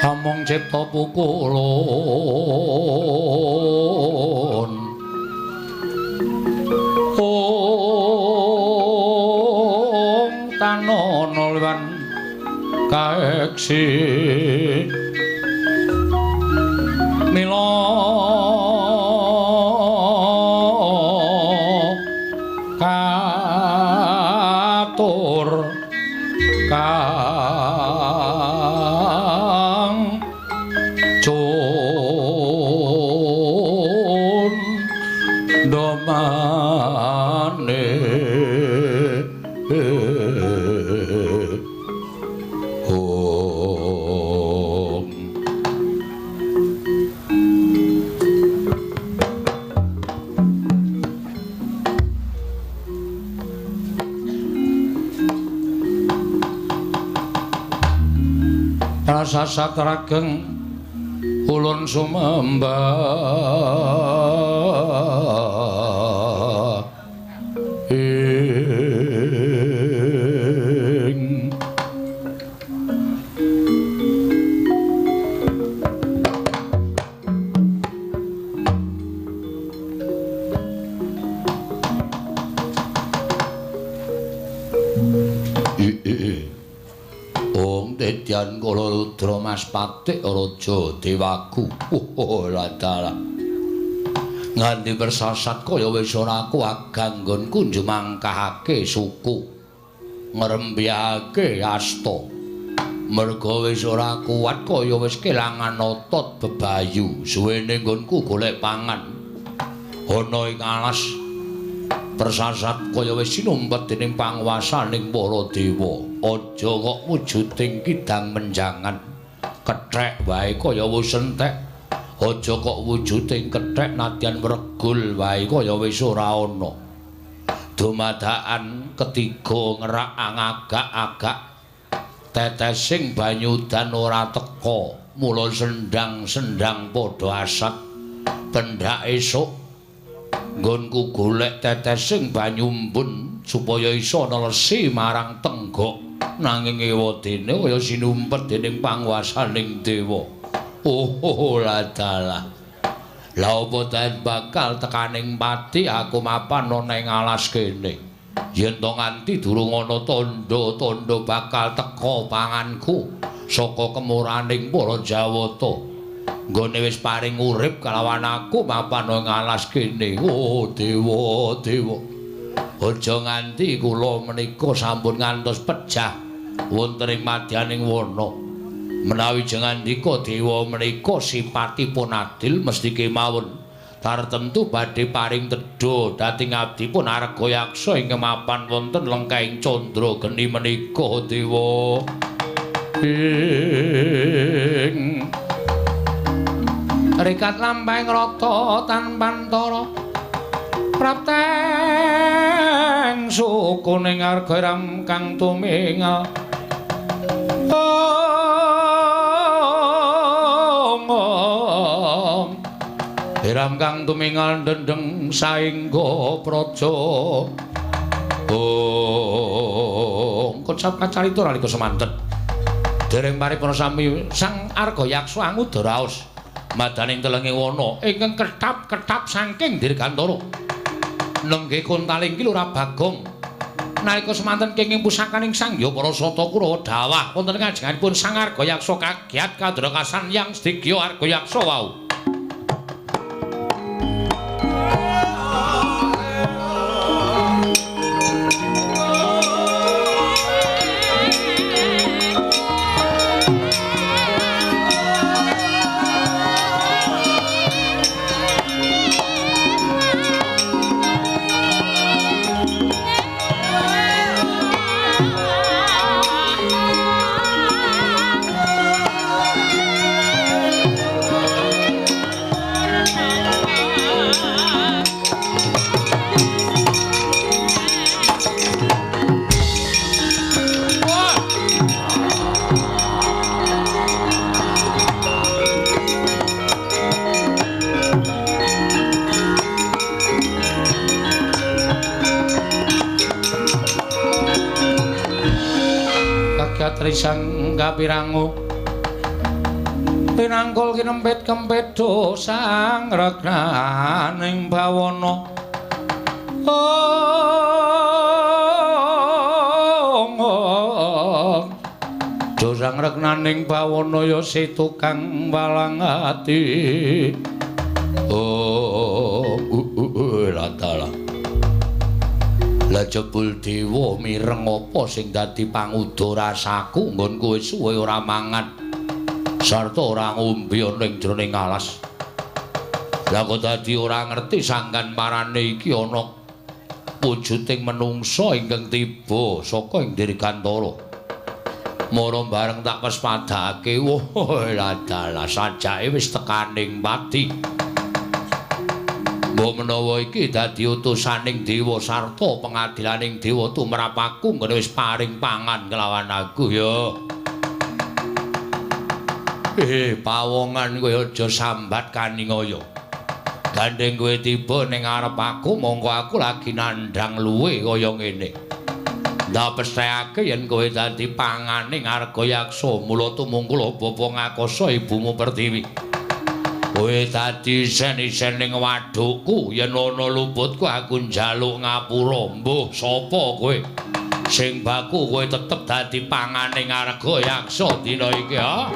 [SPEAKER 2] Among cipta pukulun Om tanono liwan kaeksi mila katur Sasat rageng ulun sumembah Dedyan Kala Rudra Mas Patik Raja Dewaku. Oh la dalah. nganti bersasat kaya wis ora kuat ganggonku njemangkahake suku ngrembiyake asta merga wis ora kuat kaya wis kelangan otot bebayu suwene nggonku golek pangan ana ing alas bersasat kaya wis sinumpet dening panguwasaning para dewa aja kok wujuding kidang menjangan kethek wae kaya wis entek aja kok wujuding kethek nadyan mregul wae kaya wis ora ana dumadakan ketiga ngerak angagak-agak tetesing banyu dan ora teka mula sendang-sendang padha asat pendak esuk nggonku golek tetesing banyu embun supaya isa nelesi marang tenggok nanging ewadene kaya sinumpet dening panguwasaning dewa oh ladalah la apa ten bakal tekaning pati aku mapan ana ing alas kene yen to nganti durung ana tandha-tandha bakal teka panganku saka kemuraning para Jawata nggone wis paring urip kalawan aku mapan ing alas kene oh dewa aja nganti kula menika sampun ngantos pejah wonten ing madyaning wana menawi jengandika dewa menika sipatipun adil mesti kemawon tartemtu badhe paring tedha dhateng abdipun Arga Yaksa ing mapan wonten lengkaing candra geni menika dewa rikat lampahing rata tanpantara prapteng sukuning Arga Ram kang tumingal Ram kang tumingal dendeng saengga praja kocap kacarita nalika semanten dereng paripurna sami Sang Arga Yaksa angudha raos madaning telenging wana ingkang ketap-ketap saking dirgantara nenggih kontaling ki ora bagong nalika semanten kenging pusakaning Sang Hyang Parasata Kurawa dawah wonten kajenganipun Sang Arga Yaksa kagiat kadrakasan yang sedya Arga Yaksa wau Trisang kapirangu pinangkul kinempit-kempit dosang regnaning bawana dosang regnaning bawana ya setukang walang ati ladalah la jebul dewa mireng apa sing dadi pangudha rasaku nggonku wis suwe ora mangan sarta ora ngombe ana ing jroning alas la kok dadi ora ngerti sangkan marane iki ana wujuding menungsa ingkang tiba saka ing dirgantara mara bareng tak pespadake ladalah sajake wis tekaning pati mbok menawa iki dadi utusaning dewa sarta pengadilaning dewa tumrap aku ngene wis paring pangan kelawan aku ya. Pawongan kowe aja sambat kaningaya. Gandeng kowe tiba ning arep aku mongko aku lagi nandhang luwe kaya ngene. Ndak pesthekake yen kowe dadi panganing Arga Yaksa mula tumungkul Bapa Ngakasa ibumu Pertiwi. Kowe dadi isen-isen ning wadukku yen ana luputku aku njaluk ngapura mbuh sapa kowe sing baku kowe tetep dadi panganing Arga Yaksa dina iki ya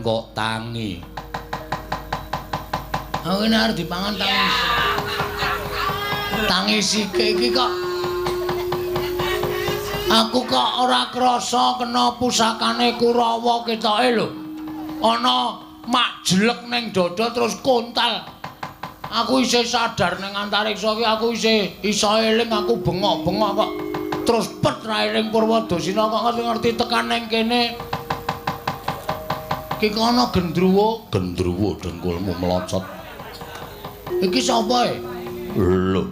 [SPEAKER 2] kok tangi.
[SPEAKER 1] Aku ini harus dipangan tangis. Tangis sike iki kok. Aku kok ora krasa kena pusakane Kurawa ketoke lho. Ana mak jelek ning dada terus kontal. Aku isih sadar ning antariksa iki aku isih iso eling aku bengok-bengok kok. Terus pet ra eling Purwadasina kok ngerti-ngerti tekan ning kene. Ki kono gendruwo dengkulmu melocot. Iki sapa e?
[SPEAKER 2] Lho,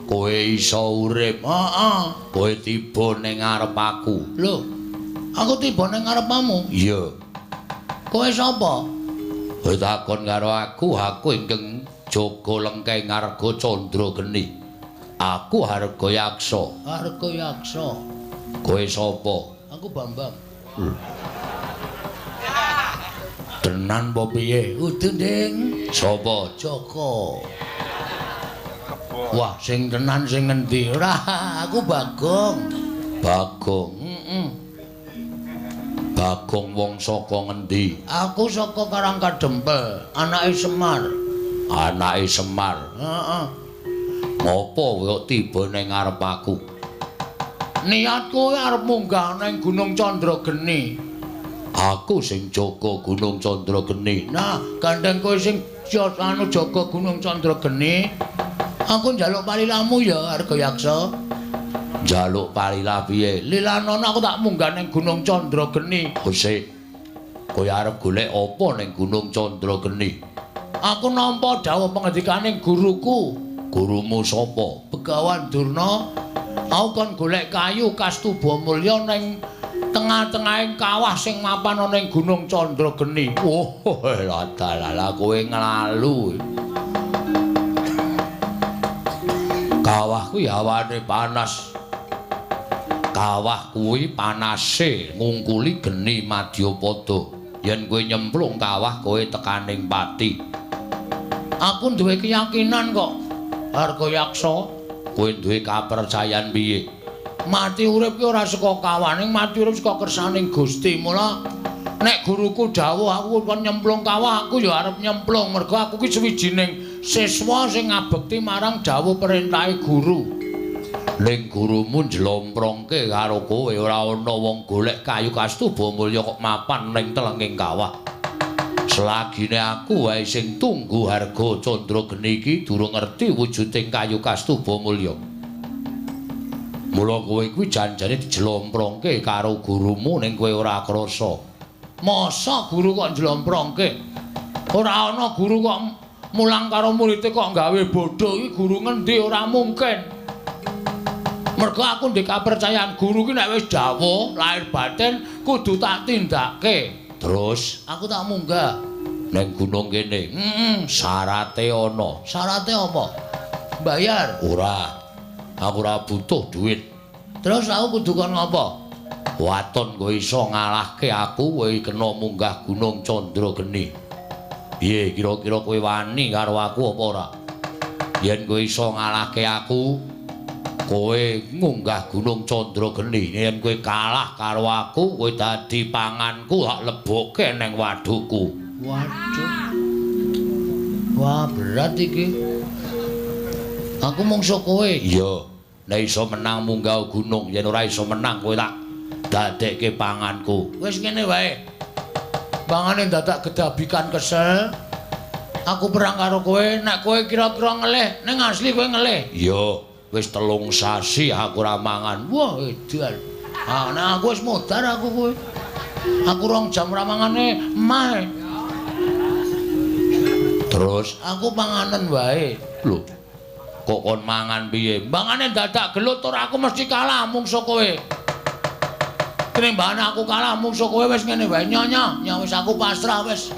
[SPEAKER 2] kowe iso urip.
[SPEAKER 1] Heeh.
[SPEAKER 2] Kowe tiba ning ngarep aku.
[SPEAKER 1] Lho, aku tiba ning ngarepmu.
[SPEAKER 2] Iya.
[SPEAKER 1] Kowe sapa?
[SPEAKER 2] Kowe takon karo aku ingkang jaga lengkeng Arga Candrageni. Aku Harga Yaksa.
[SPEAKER 1] Harga Yaksa.
[SPEAKER 2] Kowe sapa?
[SPEAKER 1] Aku Bambang.
[SPEAKER 2] Tenan apa piye?
[SPEAKER 1] Udu, Ding.
[SPEAKER 2] Sapa?
[SPEAKER 1] Joko. Wah, sing tenan sing ngendi? Ora, aku Bagong.
[SPEAKER 2] Bagong.
[SPEAKER 1] Heeh.
[SPEAKER 2] Bagong wong saka ngendi?
[SPEAKER 1] Aku saka Karangkadempel, anake Semar.
[SPEAKER 2] Anake Semar.
[SPEAKER 1] Heeh.
[SPEAKER 2] Ngopo kok tiba ning ngarep aku?
[SPEAKER 1] Niatku arep munggah ning Gunung Candrageni.
[SPEAKER 2] Aku sing jaga Gunung Candrageni.
[SPEAKER 1] Nah, gandeng kowe sing jaga Gunung Candrageni. Aku njaluk palilamu ya, Harga Yaksa.
[SPEAKER 2] Njaluk palilah piye?
[SPEAKER 1] Lilanana aku tak munggah ning Gunung Candrageni.
[SPEAKER 2] Sik. Kowe arep golek apa ning Gunung Candrageni?
[SPEAKER 1] Aku nampa dawuh pangandikaning guruku.
[SPEAKER 2] Gurumu sapa?
[SPEAKER 1] Begawan Durna. Aku kon golek kayu Kastuba Mulya ning tengah-tengahing kawah sing mapan ana ning Gunung Candrageni.
[SPEAKER 2] Oh, lala kowe nglalu. Kawah kuwi awane panas. Kawah kuwi panase ngungkuli geni Madyapada. Yen kowe nyemplung kawah kowe tekaning pati.
[SPEAKER 1] Aku duwe keyakinan kok, Harga Yaksa.
[SPEAKER 2] Kowe duwe kapercayan piye?
[SPEAKER 1] Mati urip ki ora saka kawaning, mati urip saka kersaning Gusti. Mula nek guruku dawuh aku kon nyemplung kawah, aku ya arep nyemplung. Mergo aku ki sawijining siswa sing ngabekti marang dawuh perintahe guru.
[SPEAKER 2] Ning gurumu njlomprongke karo kowe ora ana wong golek kayu Kastuba Mulya kok mapan ning telenging kawah. Selagine aku wae sing tunggu Harga Candrageni iki durung ngerti wujuding kayu Kastuba Mulya. Mula kowe kuwi janjane dijlomprongke karo gurumu ning kowe ora krasa.
[SPEAKER 1] Masa guru kok njlomprongke? Ora ana guru kok mulang karo muridé kok gawe bodho. Iki guru ngendi ora mungkin. Mergo aku ndek kapercayaan guru ki nek wis dawuh lahir batin kudu tak tindakke.
[SPEAKER 2] Terus
[SPEAKER 1] Aku tak munggah
[SPEAKER 2] ning gunung kene. Syarate ana.
[SPEAKER 1] Syarate apa? Bayar.
[SPEAKER 2] Ora. Aku ora butuh duit.
[SPEAKER 1] Terus aku kudu kon ngapa?
[SPEAKER 2] Waton kowe iso ngalahke aku, kowe kena munggah Gunung Candrageni. Piye kira-kira kowe wani karo aku apa ora? Yen kowe iso ngalahke aku, kowe munggah Gunung Candrageni. Yen kowe kalah karo aku, kowe dadi panganku tak lebokke ning wadhuku.
[SPEAKER 1] Waduh. Wah, berat iki. Aku mungsuh kowe.
[SPEAKER 2] Iya, nek iso menang munggah gunung, yen ora iso menang kowe tak dadekke panganku.
[SPEAKER 1] Wis ngene wae. Bangane dadak gedabikan kesel. Aku perang karo kowe, nek kowe kira-kira ngelih, ning asli kowe ngelih.
[SPEAKER 2] Iya, wis 3 sasi aku ora mangan.
[SPEAKER 1] Wah, edan. Ah, nek aku wis modar aku kowe. Aku 2 jam ora mangane emah.
[SPEAKER 2] Terus
[SPEAKER 1] Aku panganen wae.
[SPEAKER 2] lho, kok kon mangan piye?
[SPEAKER 1] Bangane dadak gelut tur aku mesti kalah mungsuh kowe. Tinimbangane aku kalah mungsuh kowe wis ngene wae nyonya, wis aku pasrah wis.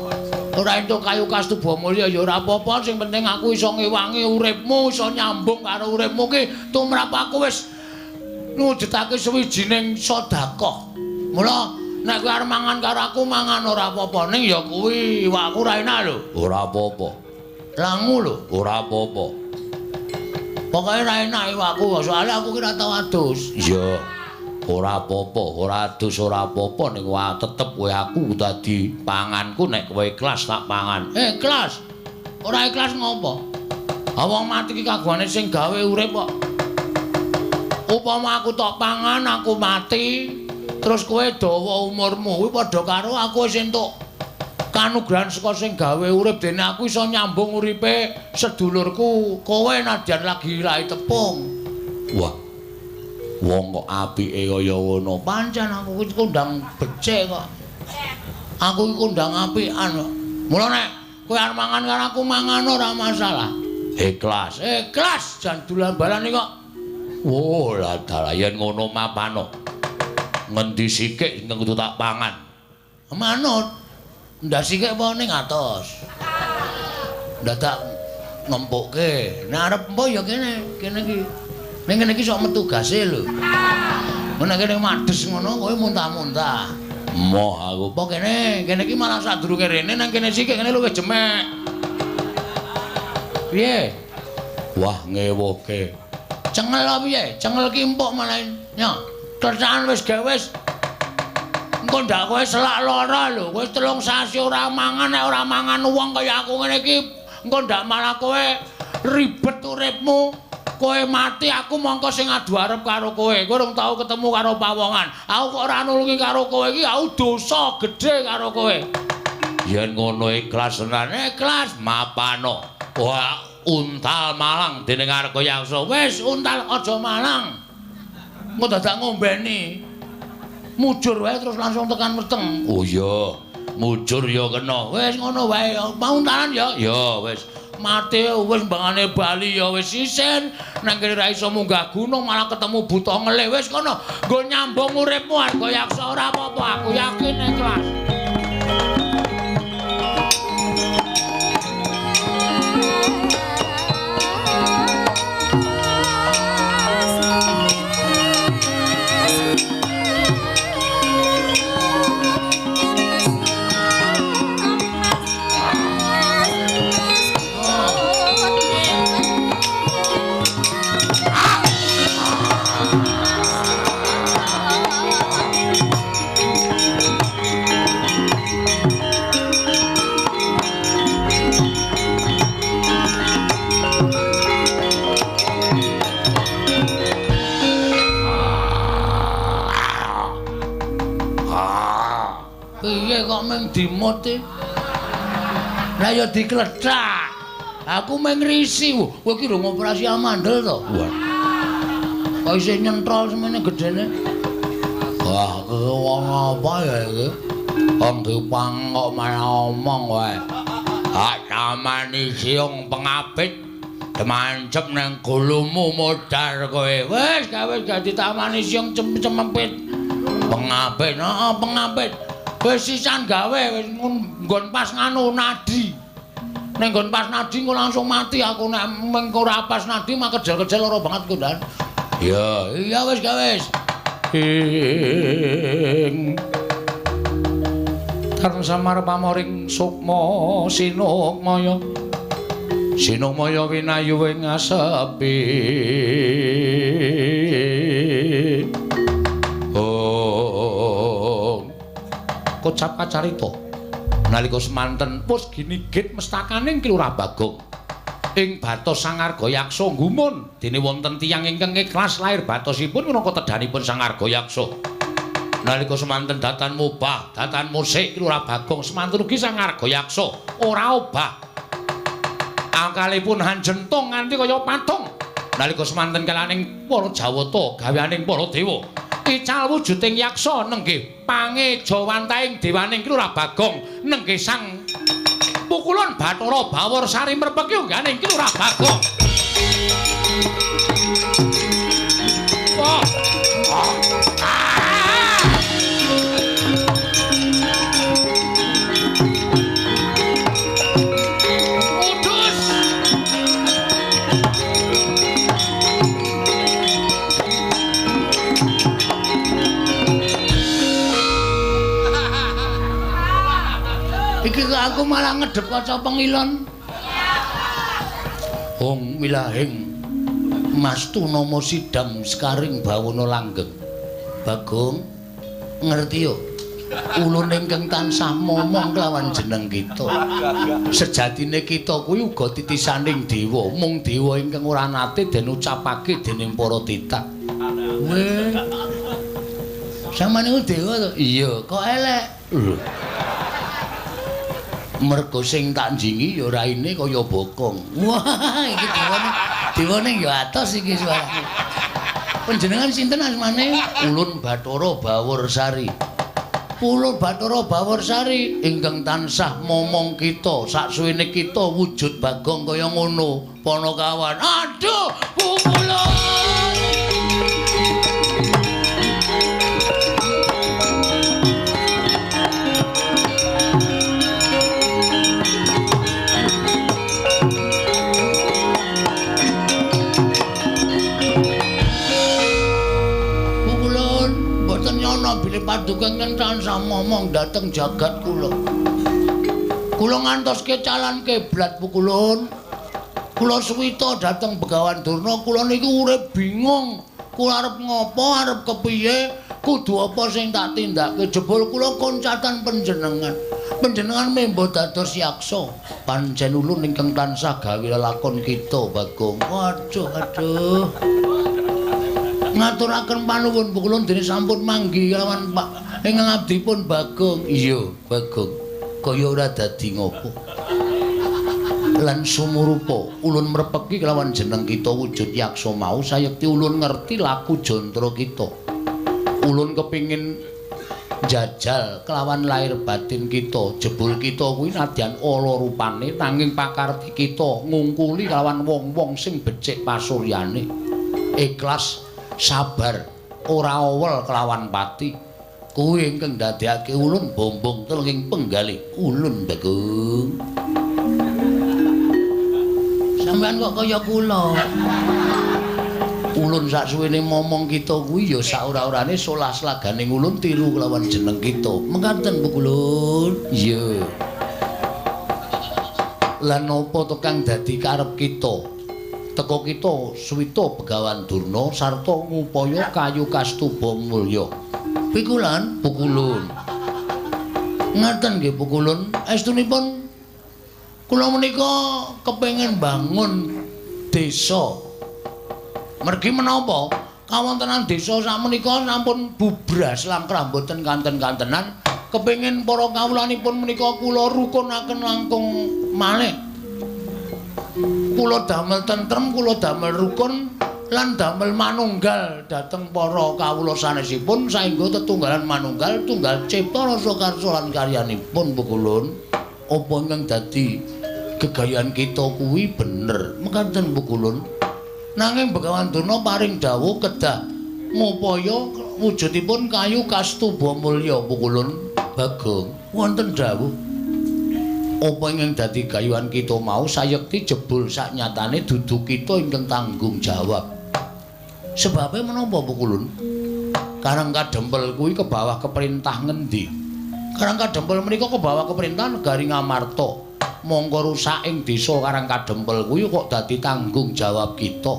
[SPEAKER 1] Ora entuk kayu Kastuba Mulya ya ora apa-apa, sing penting aku iso ngewangi uripmu, iso nyambung karo uripmu ki tumrap aku wis ngujudake sawijining sedekah. Mula nek kowe arep mangan karo aku mangan ora apa-apa, ning ya kuwi iwakku ra enak lho.
[SPEAKER 2] Ora apa-apa.
[SPEAKER 1] Langu lho.
[SPEAKER 2] Ora apa-apa.
[SPEAKER 1] Pokoke ra enak iwakku, soalnya aku ki ra tau adus.
[SPEAKER 2] Iya. Ora apa-apa, ora adus ora apa-apa ning wae tetep kowe aku dadi panganku nek kowe ikhlas tak pangan.
[SPEAKER 1] Ikhlas. Ora ikhlas ngopo? Wong mati ki kagungane sing gawe urip kok. Upama aku tok pangan, aku mati, terus kowe dawa umurmu, kuwi padha karo aku wis entuk kanugrahan saka sing gawe urip dene aku iso nyambung uripe sedulurku. Kowe nadyan lagi lahi tepung.
[SPEAKER 2] Wah. Wong kok apike kaya ngono.
[SPEAKER 1] Pancen aku iki kondang becik kok. Aku iki kondang apikan kok. Mula nek kowe arep mangan karo aku mangan ora masalah.
[SPEAKER 2] Ikhlas.
[SPEAKER 1] Ikhlas jan dolan-balan kok.
[SPEAKER 2] Oh, lah dalah yen ngono mapano. Ngendi sikik ngengku tak pangan.
[SPEAKER 1] Manut. Ndak sikik apa ning atos. Dadak nempukke. Nek arep empo ya kene iki. Ning kene iki sok metu gase lho. Nek kene madhes ngono kowe muntah-muntah.
[SPEAKER 2] Moh aku.
[SPEAKER 1] Apa kene iki malah sadurunge rene nang kene sikik kene luwih jemek. Piye?
[SPEAKER 2] Wah ngewuhke.
[SPEAKER 1] Cengel apa piye? Cengel ki empuk malah. Nyok, tersakan wis gawe wis. Engko ndak kowe selak lara lho. Wis 3 sasi ora mangan, nek ora mangan wong kaya aku ngene iki, engko ndak malah kowe ribet uripmu. Kowe mati aku mongko sing adu arep karo kowe. Kowe urung tau ketemu karo pawongan. Aku kok ora nulungi karo kowe iki, aku dosa gedhe karo kowe.
[SPEAKER 2] Yen ngono ikhlas tenan,
[SPEAKER 1] Ikhlas.
[SPEAKER 2] mapano. Wah, untal malang dening Arga Yaksa.
[SPEAKER 1] Wis untal aja malang. Engko dadak ngombeni. Mujur wae terus langsung tekan weteng.
[SPEAKER 2] Oh iya, mujur ya kena.
[SPEAKER 1] Wis ngono wae. Mauntalan ya.
[SPEAKER 2] Ya wis.
[SPEAKER 1] Mati wis mbangane Bali ya wis isin. Nang kene ra iso munggah gunung malah ketemu buta ngelih. Wis kono. Nggo nyambung uripmu Arga Yaksa ora apa-apa. Aku yakin ikhlas. Kok meng dimut e. Lah ya diklethak. Aku meng risi. Kowe iki rung operasi amandel to?
[SPEAKER 2] Wah.
[SPEAKER 1] Kok isih nyentrol semene gedene. Wah, wong apa ya iki? Wong dipang kok malah omong wae. Hak tamani siung pengapit demancep nang gulumu modar kowe. Wis gawe dadi tamani siung cempit. Pengapit, pengapit. Wis sisan gawe wis nggon pas nganu nadi. Ning nggon pas nadi engko langsung mati aku nek mengko ora pas nadi mah kejel-kejel lara banget kundan.
[SPEAKER 2] Ya,
[SPEAKER 1] iya wis gawe wis.
[SPEAKER 2] Tareng samar pamoring sukma sinukmaya. Sinukmaya winayu ing asepi. Kocap kacarita nalika semanten pus ginigit mestakaning Kilurah Bagong ing batos Sang Arga Yaksa nggumun dene wonten tiyang ingkang ikhlas lahir batosipun minangka tedhanipun Sang Arga Yaksa nalika semanten datan mubah datan musik Kilurah Bagong semanten ugi Sang Arga Yaksa ora obah angkalipun hanjentung nganti kaya patung nalika semanten kalaning para Jawata gaweaning para dewa ical wujuding yaksa nenggih pangejawantaing dewaning Kilurah Bagong nenggih sang pukulan Bathara Bawor Sari mrepeki ungganing Kilurah Bagong. Wah.
[SPEAKER 1] Iki kok aku malah ngedhep kaca pengilon. Hong milahing Mas Tunama Sidam Sekaring Bawana Langgeng. Bagong ngerti yo. Ulun ingkang tansah momong kelawan jeneng kita. Sejatine kita kuwi uga titisaning dewa, mung dewa ingkang ora nate den ucapake dening para titah. Weh. Samane dewa to? Iya, kok elek. Mergo sing tak njingi ya raine kaya bokong. Wah, iki dewane ya atos iki suarane. Panjenengan sinten asmane? Ulun Bathara Bawursari. Ulun Bathara Bawursari ingkang tansah momong kita saksuwene kita wujud Bagong kaya ngono Panakawan. Aduh, pukulun. Bilih paduka ingkang tansah momong dhateng jagat kula. Kula ngantoske calan kiblat pukulun. Kula suwita dhateng Begawan Durna, kula niku urip bingung. Kula arep ngopo, arep kepiye, kudu apa sing tak tindakke. Jebul kula koncatan panjenengan. Panjenengan membo dados yaksa. Pancen ulun ingkang tansah gawe lelakon kita, Bagong. Waduh, aduh. Ngaturaken panuwun pukulun dene sampun manggi kelawan Pak ingkang abdipun Bagong. Iya, Bagong. Kaya ora dadi ngopo. Lan sumurupa ulun mrepeki kelawan jeneng kita wujud yaksa mau sayekti ulun ngerti laku jantra kita. Ulun kepingin jajal kelawan lahir batin kita. Jebul kita kuwi nadyan ala rupane nanging pakarti kita ngungkuli kelawan wong-wong sing becik pasuryane. Ikhlas sabar ora awel kelawan pati kuwi ingkang ndadekake ulun bombong telenging penggalih ulun Bagong. Sampeyan kok kaya kula. Ulun saksuwene momong kita kuwi ya sak ora-orane solas laganing ulun tiru kelawan jeneng kita. Mengkaten pukulun. Iya. Lan napa to kang dadi karep kita? Teko kita suwita Begawan Durna sarta ngupaya kayu kastuba mulya. Pikulan, pukulun. Ngaten nggih pukulun, estunipun kula menika kepengin bangun desa. Mergi menapa? Kawontenan desa sakmenika sampun bubras langkrah boten kanten-kantenan. Kepengin para kawulanipun menika kula rukunaken langkung malih. Kula damel tentrem, kula damel rukun lan damel manunggal dhateng para kawula sanesipun saengga tetunggalan manunggal tunggal cipta rasa karsa lan karyanipun pukulun. Apa ingkang dadi gegayan kita kuwi bener mekaten pukulun. Nanging Begawan Durna paring dawuh kedah ngupaya wujudipun kayu kastuba mulya pukulun. Bagong wonten dawuh apa ingkang dadi gayuhan kita mau sayekti jebul saknyatane dudu kita ingkang tanggung jawab. Sebabe menapa pukulun? Karang Kadempel kuwi ke bawah keperintah ngendi? Karang Kadempel menika ke bawah keperintah negari Ngamarta. Monggo rusak ing desa Karang Kadempel kuwi kok dadi tanggung jawab kita.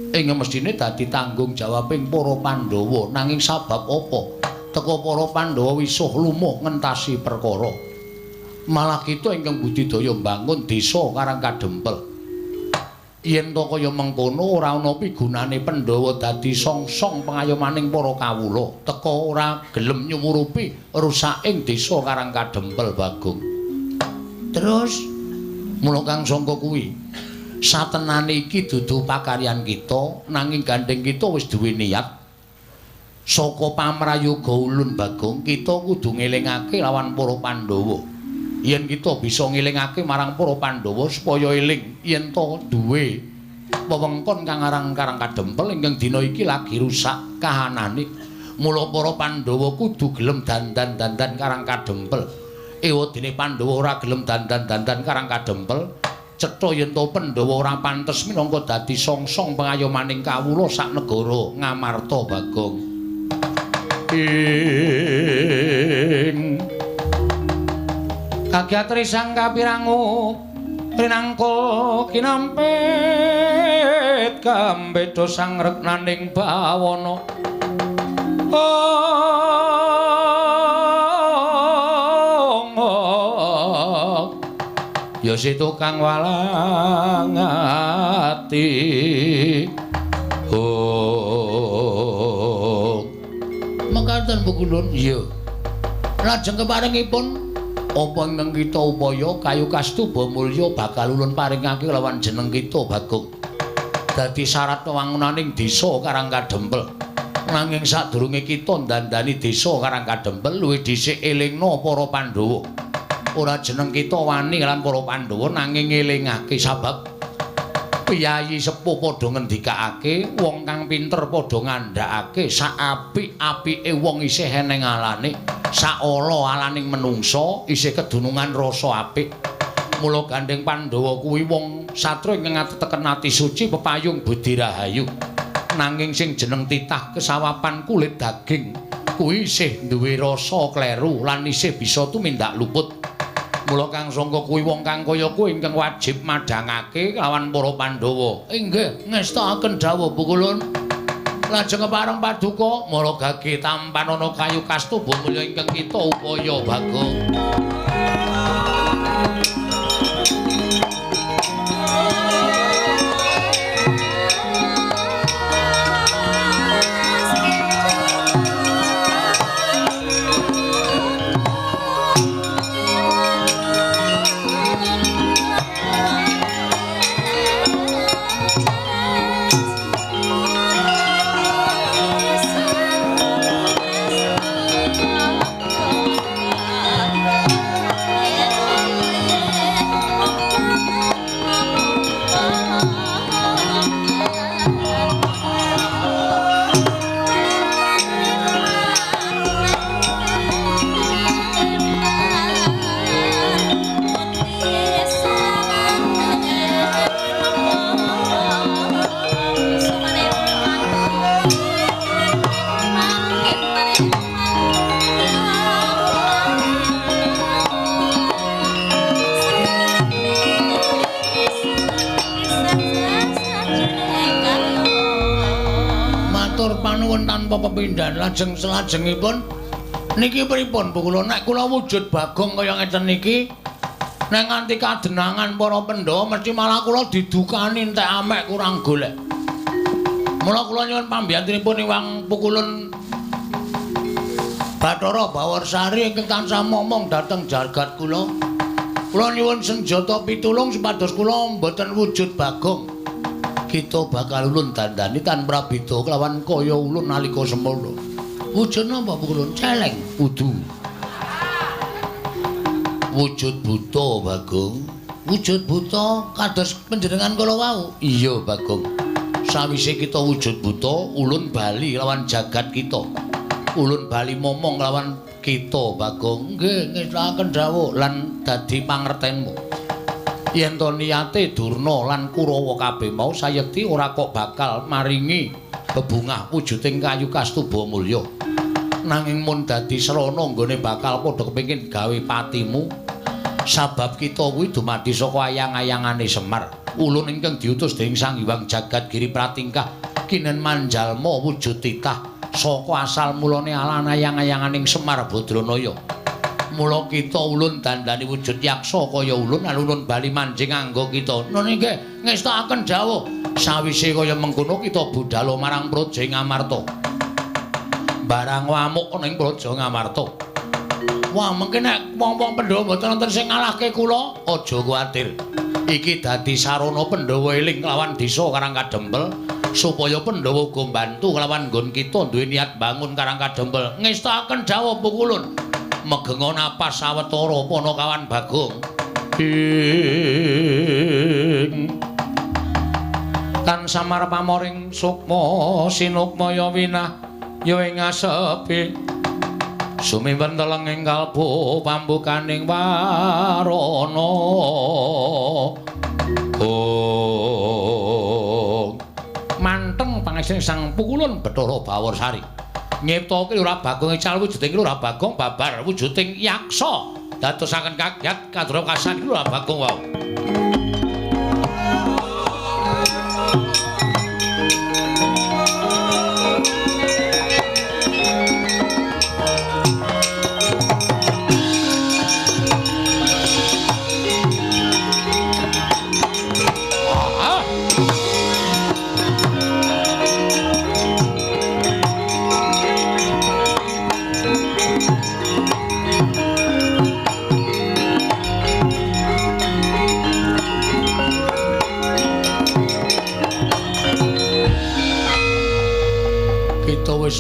[SPEAKER 1] Ing mestine dadi tanggung jawabing para Pandhawa, nanging sabab apa? Teka para Pandhawa wisuh lumuh ngentasi perkara. Malah kita ingkang budidaya mbangun desa Karang Kadempel. Yen to kaya mengkono ora ana pigunane Pandhawa dadi songsong pengayomaning para kawula, teka ora gelem nyumurupi rusak ing desa Karang Kadempel Bagong. Terus mula kang sangka kuwi satenane iki dudu pakaryan kita, nanging gandeng kita wis duwe niat saka pamrayoga ulun Bagong, kita kudu ngelingake lawan para Pandhawa. Yen kita bisa ngelingake marang para Pandhawa supaya eling yen to duwe wewengkon kang aran Karang Kadempel ingkang dina iki lagi rusak kahanane. Mula para Pandhawa kudu gelem dandan-dandan Karang Kadempel. Ewadene Pandhawa ora gelem dandan-dandan Karang Kadempel, cetha yen to Pandhawa ora pantes minangka dadi songsong pengayomaning kawula sak negara Ngamarta Bagong. Kagyatri sang kapirangu rinangkul kinampit kambeda sang reknaning bawana
[SPEAKER 2] Ya si tukang walang ati
[SPEAKER 1] mekaten Bu Kulun.
[SPEAKER 2] iya
[SPEAKER 1] Lajeng keparengipun
[SPEAKER 2] apa ingkang kita upaya kayu kastuba mulya bakal ulun paringake lawan jeneng kita Bagong dadi syarat wangunaning desa Karangkadempel nanging sadurunge kita ndandani desa Karangkadempel luwih dhisik elingna para Pandhawa ora jeneng kita wani lan para Pandhawa nanging ngelingake sabab piyayi sepuh padha ngendikake wong kang pinter padha ngandhakake sak apik-apike wong isih eneng alane sak ala alaning menungsa isih kedunungan rasa apik mula Gandeng Pandhawa kuwi wong satra ingkang ngateken ati suci pepayung budi rahayu nanging sing jeneng titah kesawapan kulit daging kuwi isih duwe rasa kleru lan isih bisa tumindak luput mula Kang Sangka kuwi wong kang kaya kuwi ingkang wajib madhangake lawan para Pandhawa.
[SPEAKER 1] Inggih, ngestakaken dawuh Bu Kulun. Lajeng kepareng paduka
[SPEAKER 2] mala gage tampan ana kayu kastuba mulya ingkang kita upaya Bagong.
[SPEAKER 1] tanpa pepindhan lajeng selajengipun niki pripun Bu kula nek kula wujud Bagong kaya ngeten niki nek nganti kadenangan para Pandhawa mesti malah kula didukani entek amek kurang golek mula kula nyuwun pambiyantunipun Iwang Pukulun Bathara Bawarsari ingkang tansah momong dhateng jagat kula nyuwun senjata pitulung supados kula mboten wujud Bagong kita bakal ulun dandani tan prabeda kelawan kaya ulun nalika semana. Wujud napa Bu Kulun? Celeng kudu. Wujud buta Bagong. Wujud buta kados panjenengan kala wau.
[SPEAKER 2] Iya Bagong.
[SPEAKER 1] Sawise kita wujud buta, ulun bali lawan jagat kita. Ulun bali momong lawan kita Bagong. Nggih, ngestakaken dawuh lan dadi pangertenmu. Yen to niyate Durna lan Kurawa kabeh mau sayekti ora kok bakal maringi bebungah wujuding kayu kastuba mulya. Nanging mun dadi srana nggone bakal padha kepengin gawe patimu. Sabab kita kuwi dumadi saka ayang-ayangane Semar. Ulun ingkang diutus dening Sang Hyang Jagat Giri Pratingkah kinen manjalma wujud titah saka asal mulane alan ayang-ayanganing Semar Badranaya. Mula kita ulun dandani wujud yaksa kaya ulun alun bali manjing anggo kita. Nun nggih ngestakaken dawuh. Sawise kaya mengkono kita budhal marang Praja Ngamarta. Barang wamuk ning Praja Ngamarta. Wah, mengke nek wong-wong Pandhawa mboten wonten sing ngalahke kula, aja kuwatir. Iki dadi sarana Pandhawa eling lawan desa Karangkadempel supaya Pandhawa uga mbantu kelawan nggon kita duwe niat bangun Karangkadempel. Ngestakaken dawuh Bu Kulun. Megenga napas sawetara Panakawan Bagong tan samar pamoring sukma sinukmaya winah ya ing asepi sumiben teleng ing kalbu pambukaning warana manteng pangesing Sang Pukulun Bathara Bawarsari nyiptake ora Bagong ical wujuding ora Bagong babar wujuding yaksa dadosaken kagyat kadra kasan ora Bagong wau.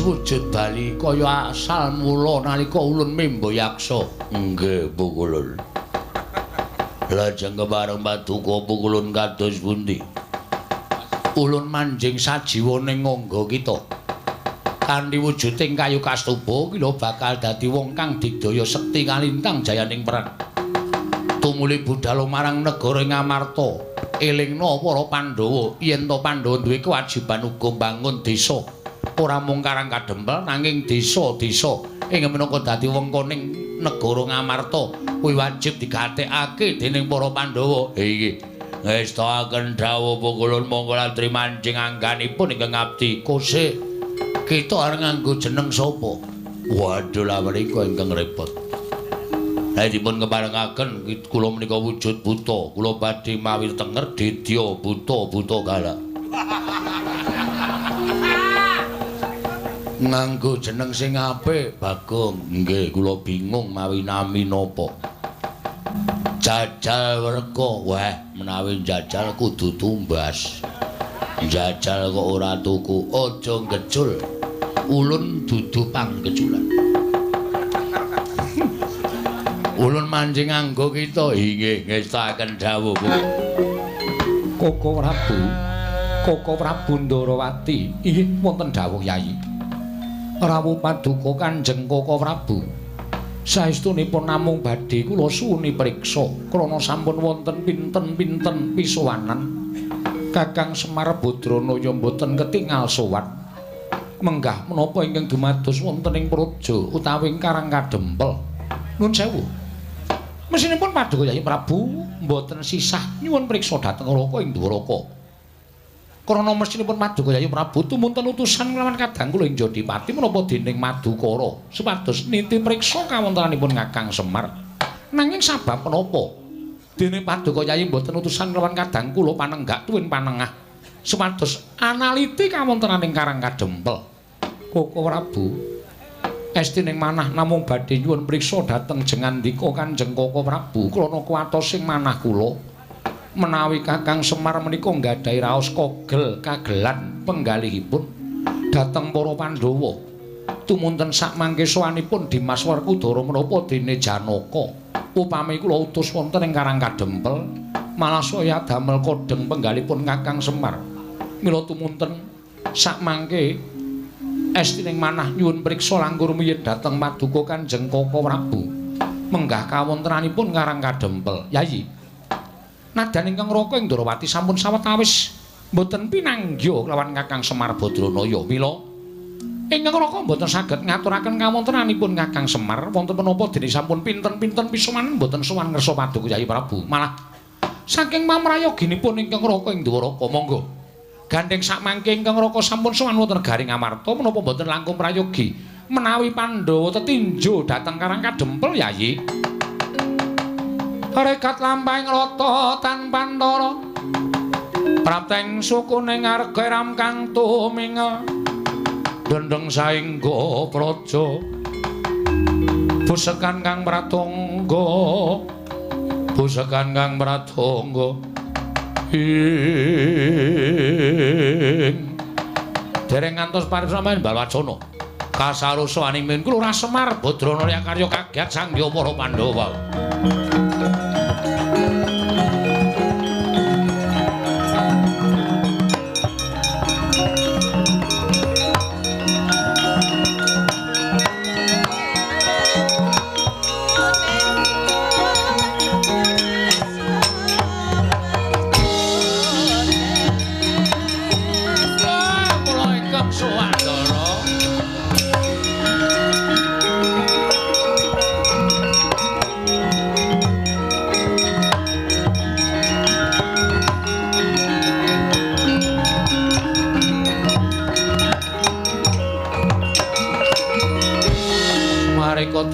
[SPEAKER 1] wujud bali kaya asal mula nalika ulun mimba yaksa. Nggih, Pukulun. Lajeng kepareng Paduka Pukulun kados pundi? Ulun manjing sajiwa ning ngangga kita. Kanthi wujuding kayu kastuba kula bakal dadi wong kang digdaya sekti kalintang jayaning perang. Tumuli budhal marang negara ing Amarta. Elingna para Pandhawa yen to Pandhawa duwe kewajiban uga mbangun desa. Ora mung Karang Kadempel nanging desa-desa ing minangka dadi wengkoning negara Ngamarta kuwi wajib digatekake dening para Pandhawa. Iki ngestaken dawuh Pukulun monggo latri manjing angganipun ingkang ngabdi. Kosek kita arep nganggo jeneng sapa? Waduh la menika ingkang repot. Lah dipun keparengaken kula menika wujud buta, kula badhe mawi tenger dedya buta galak. Nganggo jeneng sing apik, Bagong. Nggih, kula bingung mawi nami napa. Jajal Werka. Wah, menawi jajal kudu tumbas. Jajal kok ora tuku, aja ngecul. Ulun dudu panggeculan. Ulun manjing nganggo kita inggih ngestaken dawuh. Koko Prabu Ndarawati. Inggih wonten dawuh Yayi. Rawuh Paduka Kanjeng Koko Prabu. Saestunipun namung badhe kula suwuni priksa krana sampun wonten pinten-pinten pisowanan. Kakang Semar Badranaya mboten ketingal sowan. Menggah menapa ingkang dumados wonten ing Praja utawi ing Karang Kadempel. Nuwun sewu. Mesinipun Paduka Yayi Prabu mboten sisah nyuwun priksa dhateng Raka ing Dwaraka. Krana mesinipun Paduka Yayi Prabu tumunten utusan nglawan kadang kula ing Jodipati menapa dening Madukara supados niti priksa kawontenanipun Kakang Semar. Nanging sabab menapa dene Paduka Yayi mboten utusan nglawan kadang kula panenggak tuwin panengah supados analiti kawontenaning Karang Kadempel. Koko Prabu estining manah namung badhe nyuwun priksa dhateng jengandika Kanjeng Koko Prabu krana kuwatosing manah kula menawi Kakang Semar menika nggadahi raos kagelan penggalihipun dhateng para Pandhawa tumunten sak mangke sowanipun Dimas Werkudara menapa dene Janaka upami kula utus wonten ing Karang Kadempel malah saya damel kodheng penggalipun Kakang Semar mila tumunten sak mangke estining manah nyuwun priksa langkung rumiyin dhateng Paduka Kanjeng Koko Prabu menggah kawontenanipun Karang Kadempel. Yayi nadan ingkang Raka ing Ndarawati sampun sawetawis mboten pinanggya kelawan Kakang Semar Badranaya mila ingkang Raka mboten saged ngaturaken kawontenanipun Kakang Semar wonten menapa dene sampun pinten-pinten pisowanan mboten sowan ngersa Paduka Yayi Prabu malah saking pamrayoginipun ingkang Raka ing Dwaraka monggo gandeng sak mangke ingkang Raka sampun sowan wonten Garing Amarta menapa mboten langkung prayogi menawi Pandhawa tetinjo dhateng Karang Kadempel Yayi. Rekat lampahing rata tanpa ndara prapteng sukuning arga ram kang tuminga dendeng saengga praja busekan kang pratangga dereng ngantos parisamaning Balwacana kasarusaning min kula Semar Badranaya karya kagiat sangya para Pandhawa.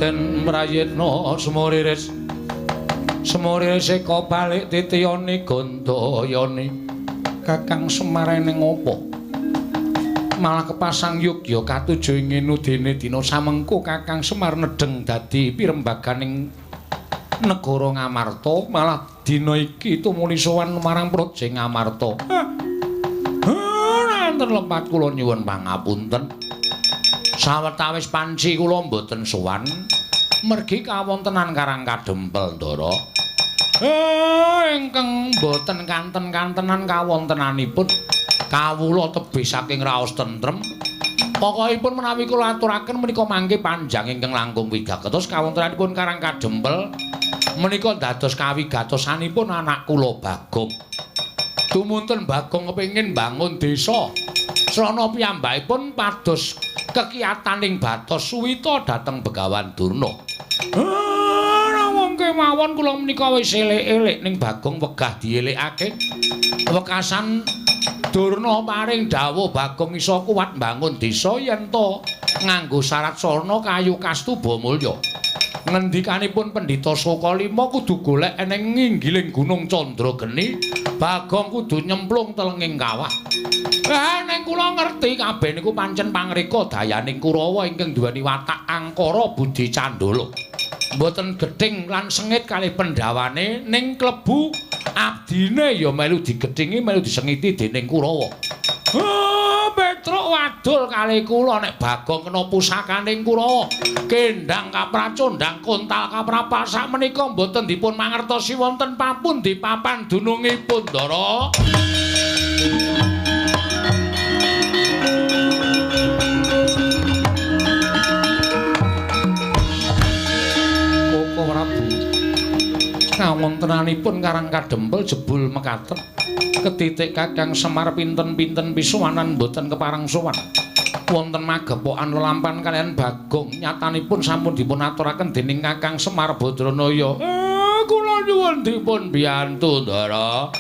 [SPEAKER 1] Den mrayetna semoriris eka balik titiyane gandayane Kakang Semar ning apa malah kepasang yogya katuju inginu dene dina samengko Kakang Semar nedheng dadi pirembaganing negara Ngamarta malah dina iki tumuli sowan marang Praja Ngamarta. Nanten lepat kula nyuwun pangapunten.
[SPEAKER 2] Sawetawis panci kula mboten sowan mergi kawontenan Karang Kadempel Ndara. Ingkang mboten kanten-kantenan kawontenanipun kawula tebih saking raos tentrem. Pokokipun menawi kula aturaken menika mangke panjang ingkang langkung wigatos kawontenanipun Karang Kadempel menika dados kawigatosanipun anak kula Bagong. Dumunten Bagong kepengin bangun desa. Srana piyambakipun pados kekiyataning batos suwita dhateng Begawan Durna. Rawong kemawon kula menika wis elek-elek ning Bagong wegah dielikake. Wekasan Durna paring dawuh Bagong iso kuwat bangun desa yen to nganggo syarat sarana kayu kastuba mulya. Ngendikanipun Pendhita Sokalima kudu golek eneng nginggiling Gunung Candrageni, Bagong kudu nyemplung telenging kawah. Ning kula ngerti kabeh niku pancen pangreka dayaning Kurawa ingkang duweni watak angkara budi candala. Mboten gething lan sengit kalih pendhawane ning klebu abdine ya melu digethinghi melu disengiti dening Kurawa. Petruk wadul kalih kula nek Bagong kena pusakaning Kurawa. Kendhang kapracondhang kontal kaprapal sak menika mboten dipun mangertosi wonten papundi papan dunungipun Ndara. Koko Prabu. Kawontenanipun Karang Kadempel jebul mekaten. Ketitik Kakang Semar pinten-pinten pisuwanan boten kepareng sowan. Wonten magepokan lelampan kalian Bagong nyatanipun sampun dipun aturaken dening Kakang Semar Badranaya. Kula nyuwun dipun biyantu Ndara.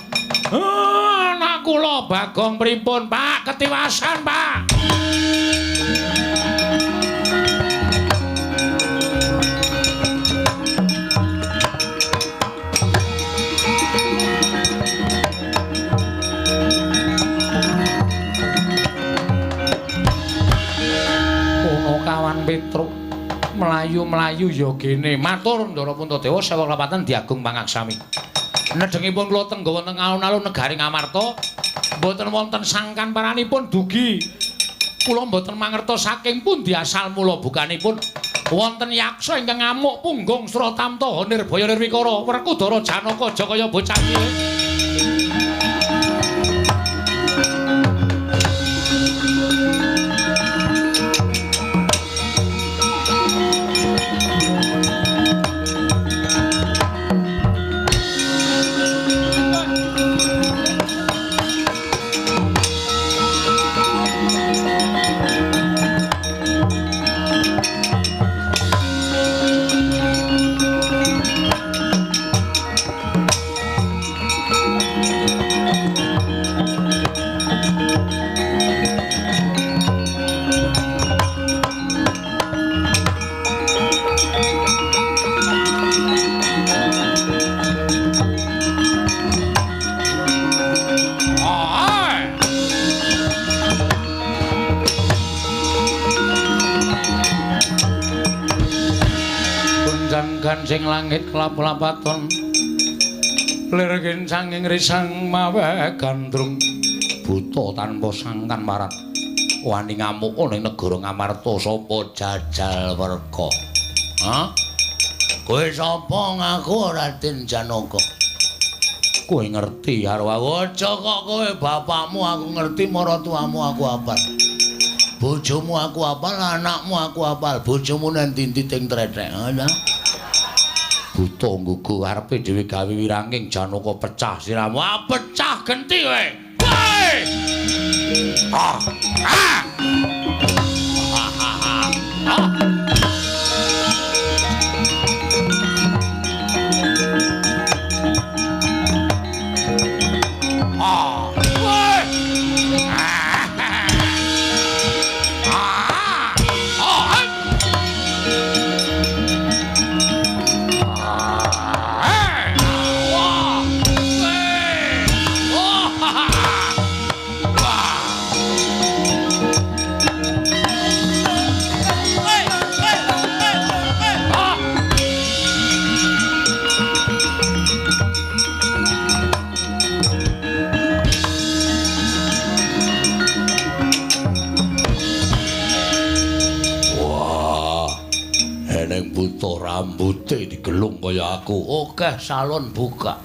[SPEAKER 2] Anak kula Bagong pripun, Pak? Ketiwasan, Pak. Kawan Petruk mlayu-mlayu ya gene matur Ndara Puntadewa sewu klepatan diagung pangaksami. Nedhengipun kula tenggo wonten alun-alun negari Ngamarta mboten wonten sangkan paranipun dugi. Kula mboten mangertos saking pundi asal mula bukanipun wonten yaksa ingkang ngamuk punggung Suratamta Nirbaya Nirwikara Werkudara Janaka Jakaya bocah cilik. Gansing langit kelap-lapaton lirgin sanging risang mawe gandrung buta tanpa sangkan marat wani ngamuk ning negara Ngamarta sapa Jajal Werka. Hah? Kowe sapa ngaku Raden Janaka? Kowe ngerti karo aku? Aja kok kowe bapakmu aku ngerti, maratuamu aku apal. Bojomu aku apal, anakmu aku apal, bojomu nang ndi ting tretek. Ana. Buta nggugu arepe dhewe gawe wiranging Janaka pecah siramu. Ah, pecah genti kowe. Kowe. Ah. Ah.
[SPEAKER 1] ning buta rambuté digelung kaya aku. Oke, salon buka.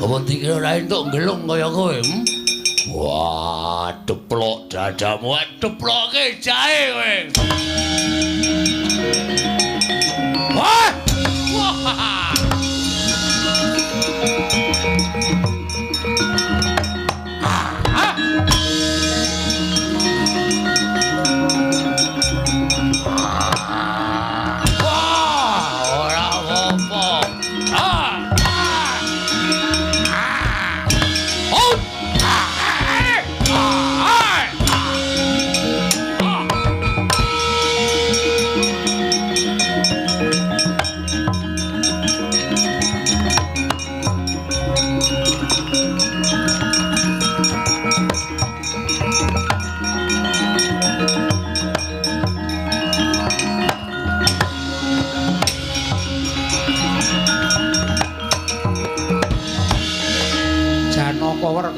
[SPEAKER 1] Apa dikira ra entuk gelung kaya kowe? Wah, deplok dadamu, deploke jahe kowe. Wah! Wah!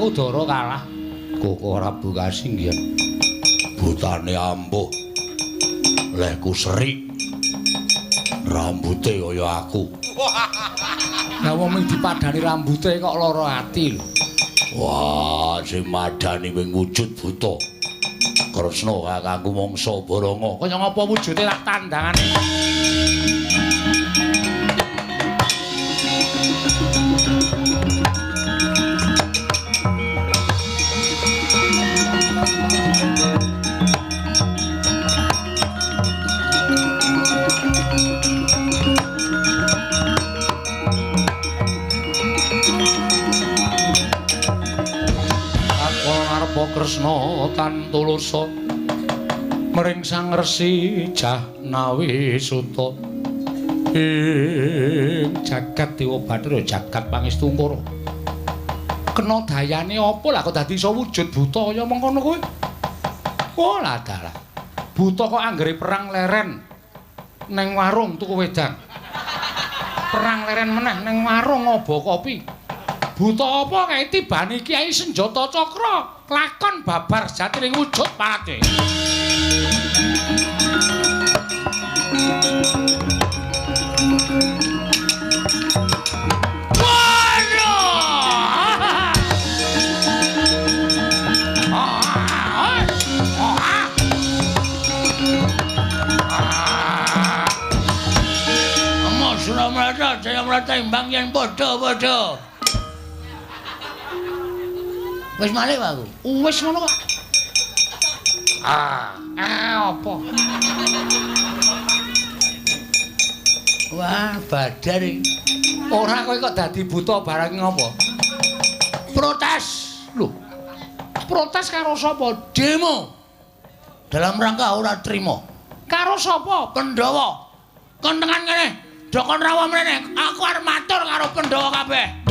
[SPEAKER 1] Udara kalah kok ora buka singgian butane ampuh lehku serik rambute kaya aku lah wong ming dipadani rambute kok lara ati lho wah sing madani ming wujud buta Kresna kakangku mangsa Baranga kaya ngapa wujude tak tandangane Kresna tan tulursa mring Sang Resi Jahnawi Suta ing jagat Dewa Bathara jagat Pangestungkara kena dayane apa lah kok dadi iso wujud buta kaya mengkono kowe oh lah dalah buta kok anggere perang leren ning warung tuku wedang perang leren meneh ning warung ngobo kopi buta apa kae tibane Kyai Senjata Cakra lakon babar jatining wujud pate Jaya Mrata imbang yen padha-padha. Wis malih aku. Wis ngono kok. Apa? Wah, badar iki. Ora kowe kok dadi buta barang ngopo? Protes. Lho. Protes karo sapa? Demo. Dalam rangka ora trima. Karo sapa? Pandhawa. Kon tengan kene. Dokon rawa mrene, aku arep matur karo Pandhawa kabeh.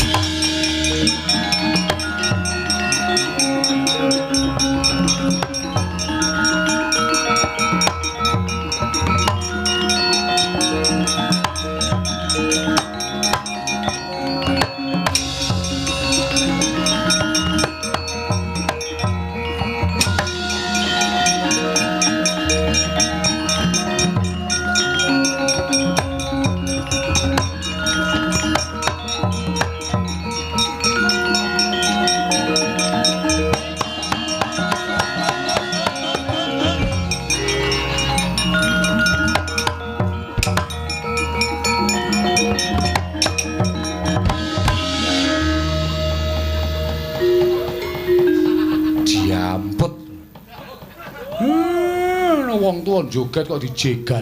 [SPEAKER 1] Wong tuwa joget kok dijegal.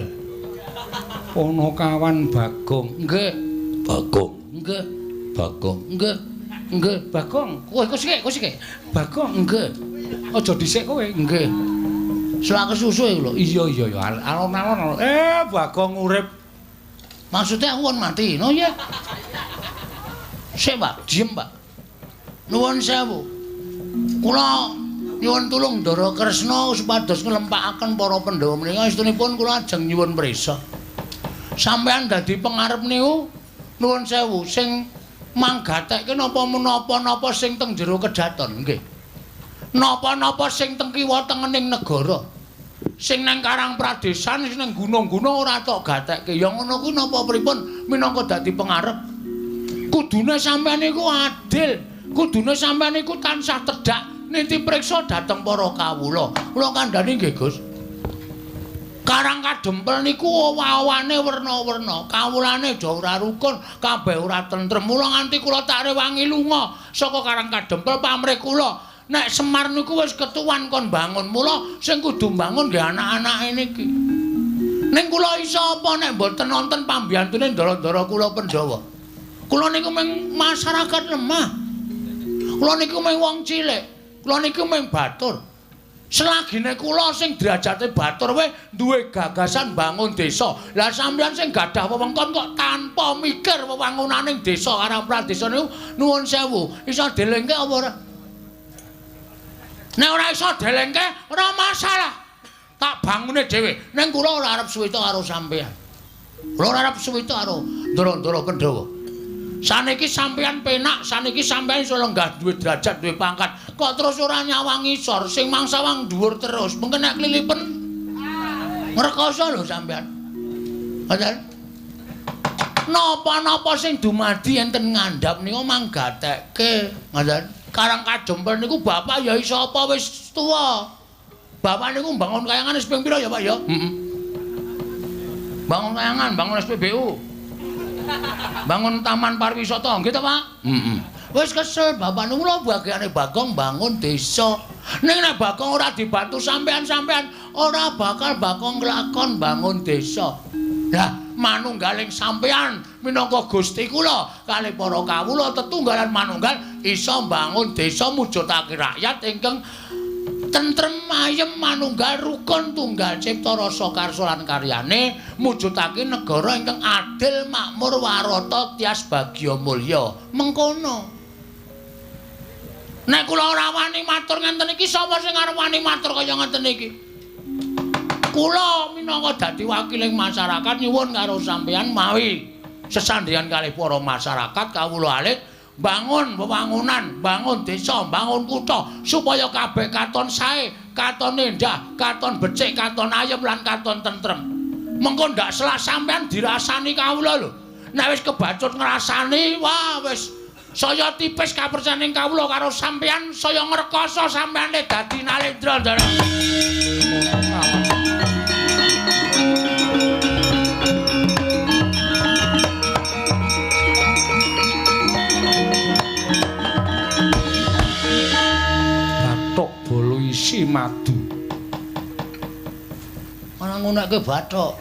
[SPEAKER 1] Ana kawan Bagong. Nggih. Bagong. Nggih. Bagong. Nggih. Nggih, Bagong. Kowe sik. Bagong. Nggih. Aja dhisik kowe. Nggih. Selak kesusu iku lho. Iya. Alon-alon. Bagong urip. Maksudnya aku kon mati. No ya. Sik, Pak. Diem, Pak. Nuwun sewu. Kula nyuwun tulung Ndara Kresna supados nglempakaken para Pandhawa menika istunipun kula ajeng nyuwun prisa. Sampeyan dadi pengarep niku nuwun sewu sing manggatekke napa-napa sing teng jero kedaton nggih. Napa-napa sing teng kiwa tengening negara. sing nang Karang Pradesan sing nang gunung-gunung ora tok gatekke. Ya ngono kuwi napa pripun minangka dadi pengarep. Kudune sampeyan iku adil. Kudune sampeyan iku tansah tedhak niti priksa dhateng para kawula. Kula kandhani nggih, Gus. Karang Kadempel niku owa-owane werna-werna. Kawulane aja ora rukun, kabeh ora tentrem. Mula nganti kula tak rewangi lunga saka Karang Kadempel pamrih kula. Nek Semar niku wis ketuwan kon bangun. Mula sing kudu bangun nggih anak-anake niki. Ning kula iso apa nek mboten nonton pambiyantune ndara-ndara kula Pandhawa. Kula niku mung masyarakat lemah. Kula niku mung wong cilik. Kula niku mung batur. Selagine kula sing derajate batur wae duwe gagasan bangun desa. Lah sampeyan sing gadah wewengkon kok tanpa mikir wewangunaning desa Karang Pradesan niku nuwun sewu, iso delengke apa ora? Nek ora iso delengke ora masalah. Tak bangune dhewe. Ning kula ora arep suwita karo sampeyan. Kula ora arep suwita karo ndara-ndara Pandhawa. Saniki sampeyan penak, saniki sampeyan iso lenggah duwe derajat, duwe pangkat. Kok terus ora nyawang ngisor, sing mangsa wang dhuwur terus. Mengko nek klilipen ngrekoso lho sampeyan. Ngoten. Napa-napa sing dumadi enten ngandhap niku manggatekke. Ngoten. Karang Kadempel niku bapak ya iso apa wis tuwa. Bapak niku bangun kayangan wis ping pira ya, Pak ya? Heeh. Bangun kayangan, bangun SPBU. Bangun taman pariwisata nggih ta, Pak? Heeh. Wis kesel bapak niku lho bagiane Bagong bangun desa. Ning nek Bagong ora dibantu sampean-sampean ora bakal Bagong nglakon bangun desa. Lah manunggaling sampean minangka Gusti kula kalih para kawula tetunggalan manunggal iso bangun desa mujudake rakyat ingkang tentrem ayem manunggal rukun tunggal cipta rasa karsa lan karyane mujudake negara ingkang adil makmur warata tias bagya mulya mengkono. Nek kula ora wani matur ngenten iki sapa sing arep wani matur kaya ngenten iki? Kula minangka dadi wakiling masyarakat nyuwun karo sampeyan mawi sesandheyan kalih para masyarakat kawula alit bangun wewangunan, bangun desa, bangun kutha supaya kabeh katon sae, katon endah, katon becik, katon ayem lan katon tentrem. Mengko ndak selak sampean dirasani kawula lho. Nek wis kebacut ngrasani, wah wis saya tipis kapercayaning kawula karo sampean, saya ngrekoso sampean dadi nalendra ndara.
[SPEAKER 2] Bolo isi madu.
[SPEAKER 1] Ana ngunekke bathok.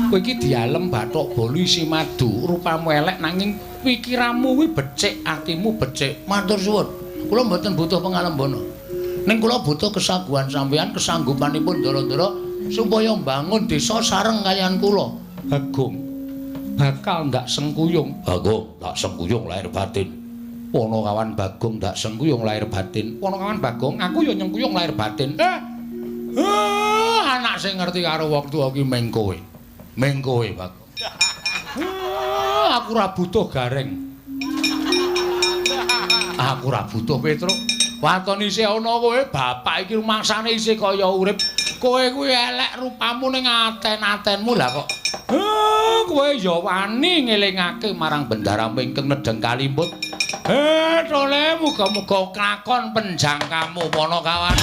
[SPEAKER 2] Kowe iki dialem bathok bolo isi madu, rupamu elek nanging pikiranmu kuwi becik, atimu becik.
[SPEAKER 1] Matur suwun. Kula mboten butuh pangalembono. Ning kula butuh kesaguhan sampeyan, kesanggupanipun ndara-ndara supaya mbangun desa sareng kaliyan kula.
[SPEAKER 2] Bagong bakal ndak sengkuyung.
[SPEAKER 1] Bagong tak sengkuyung lahir batin.
[SPEAKER 2] Ponokawan Bagong ndak sengkuyung lahir batin. Ponokawan Bagong aku ya nyengkuyung lahir batin.
[SPEAKER 1] Anak sing ngerti karo wong tuwa ki meng kowe. Meng kowe, Bagong.
[SPEAKER 2] Aku ora butuh gareng.
[SPEAKER 1] Aku ora butuh Petruk. Waton isih ana kowe, bapak iki rumangsane isih kaya urip. Kowe kuwi elek rupamu ning aten-atenmu lah kok.
[SPEAKER 2] Kowe ya wani ngelingake marang bendara ingkang nedeng kalimbut.
[SPEAKER 1] Tole muga-muga klakon penjangkamu Ponokawan.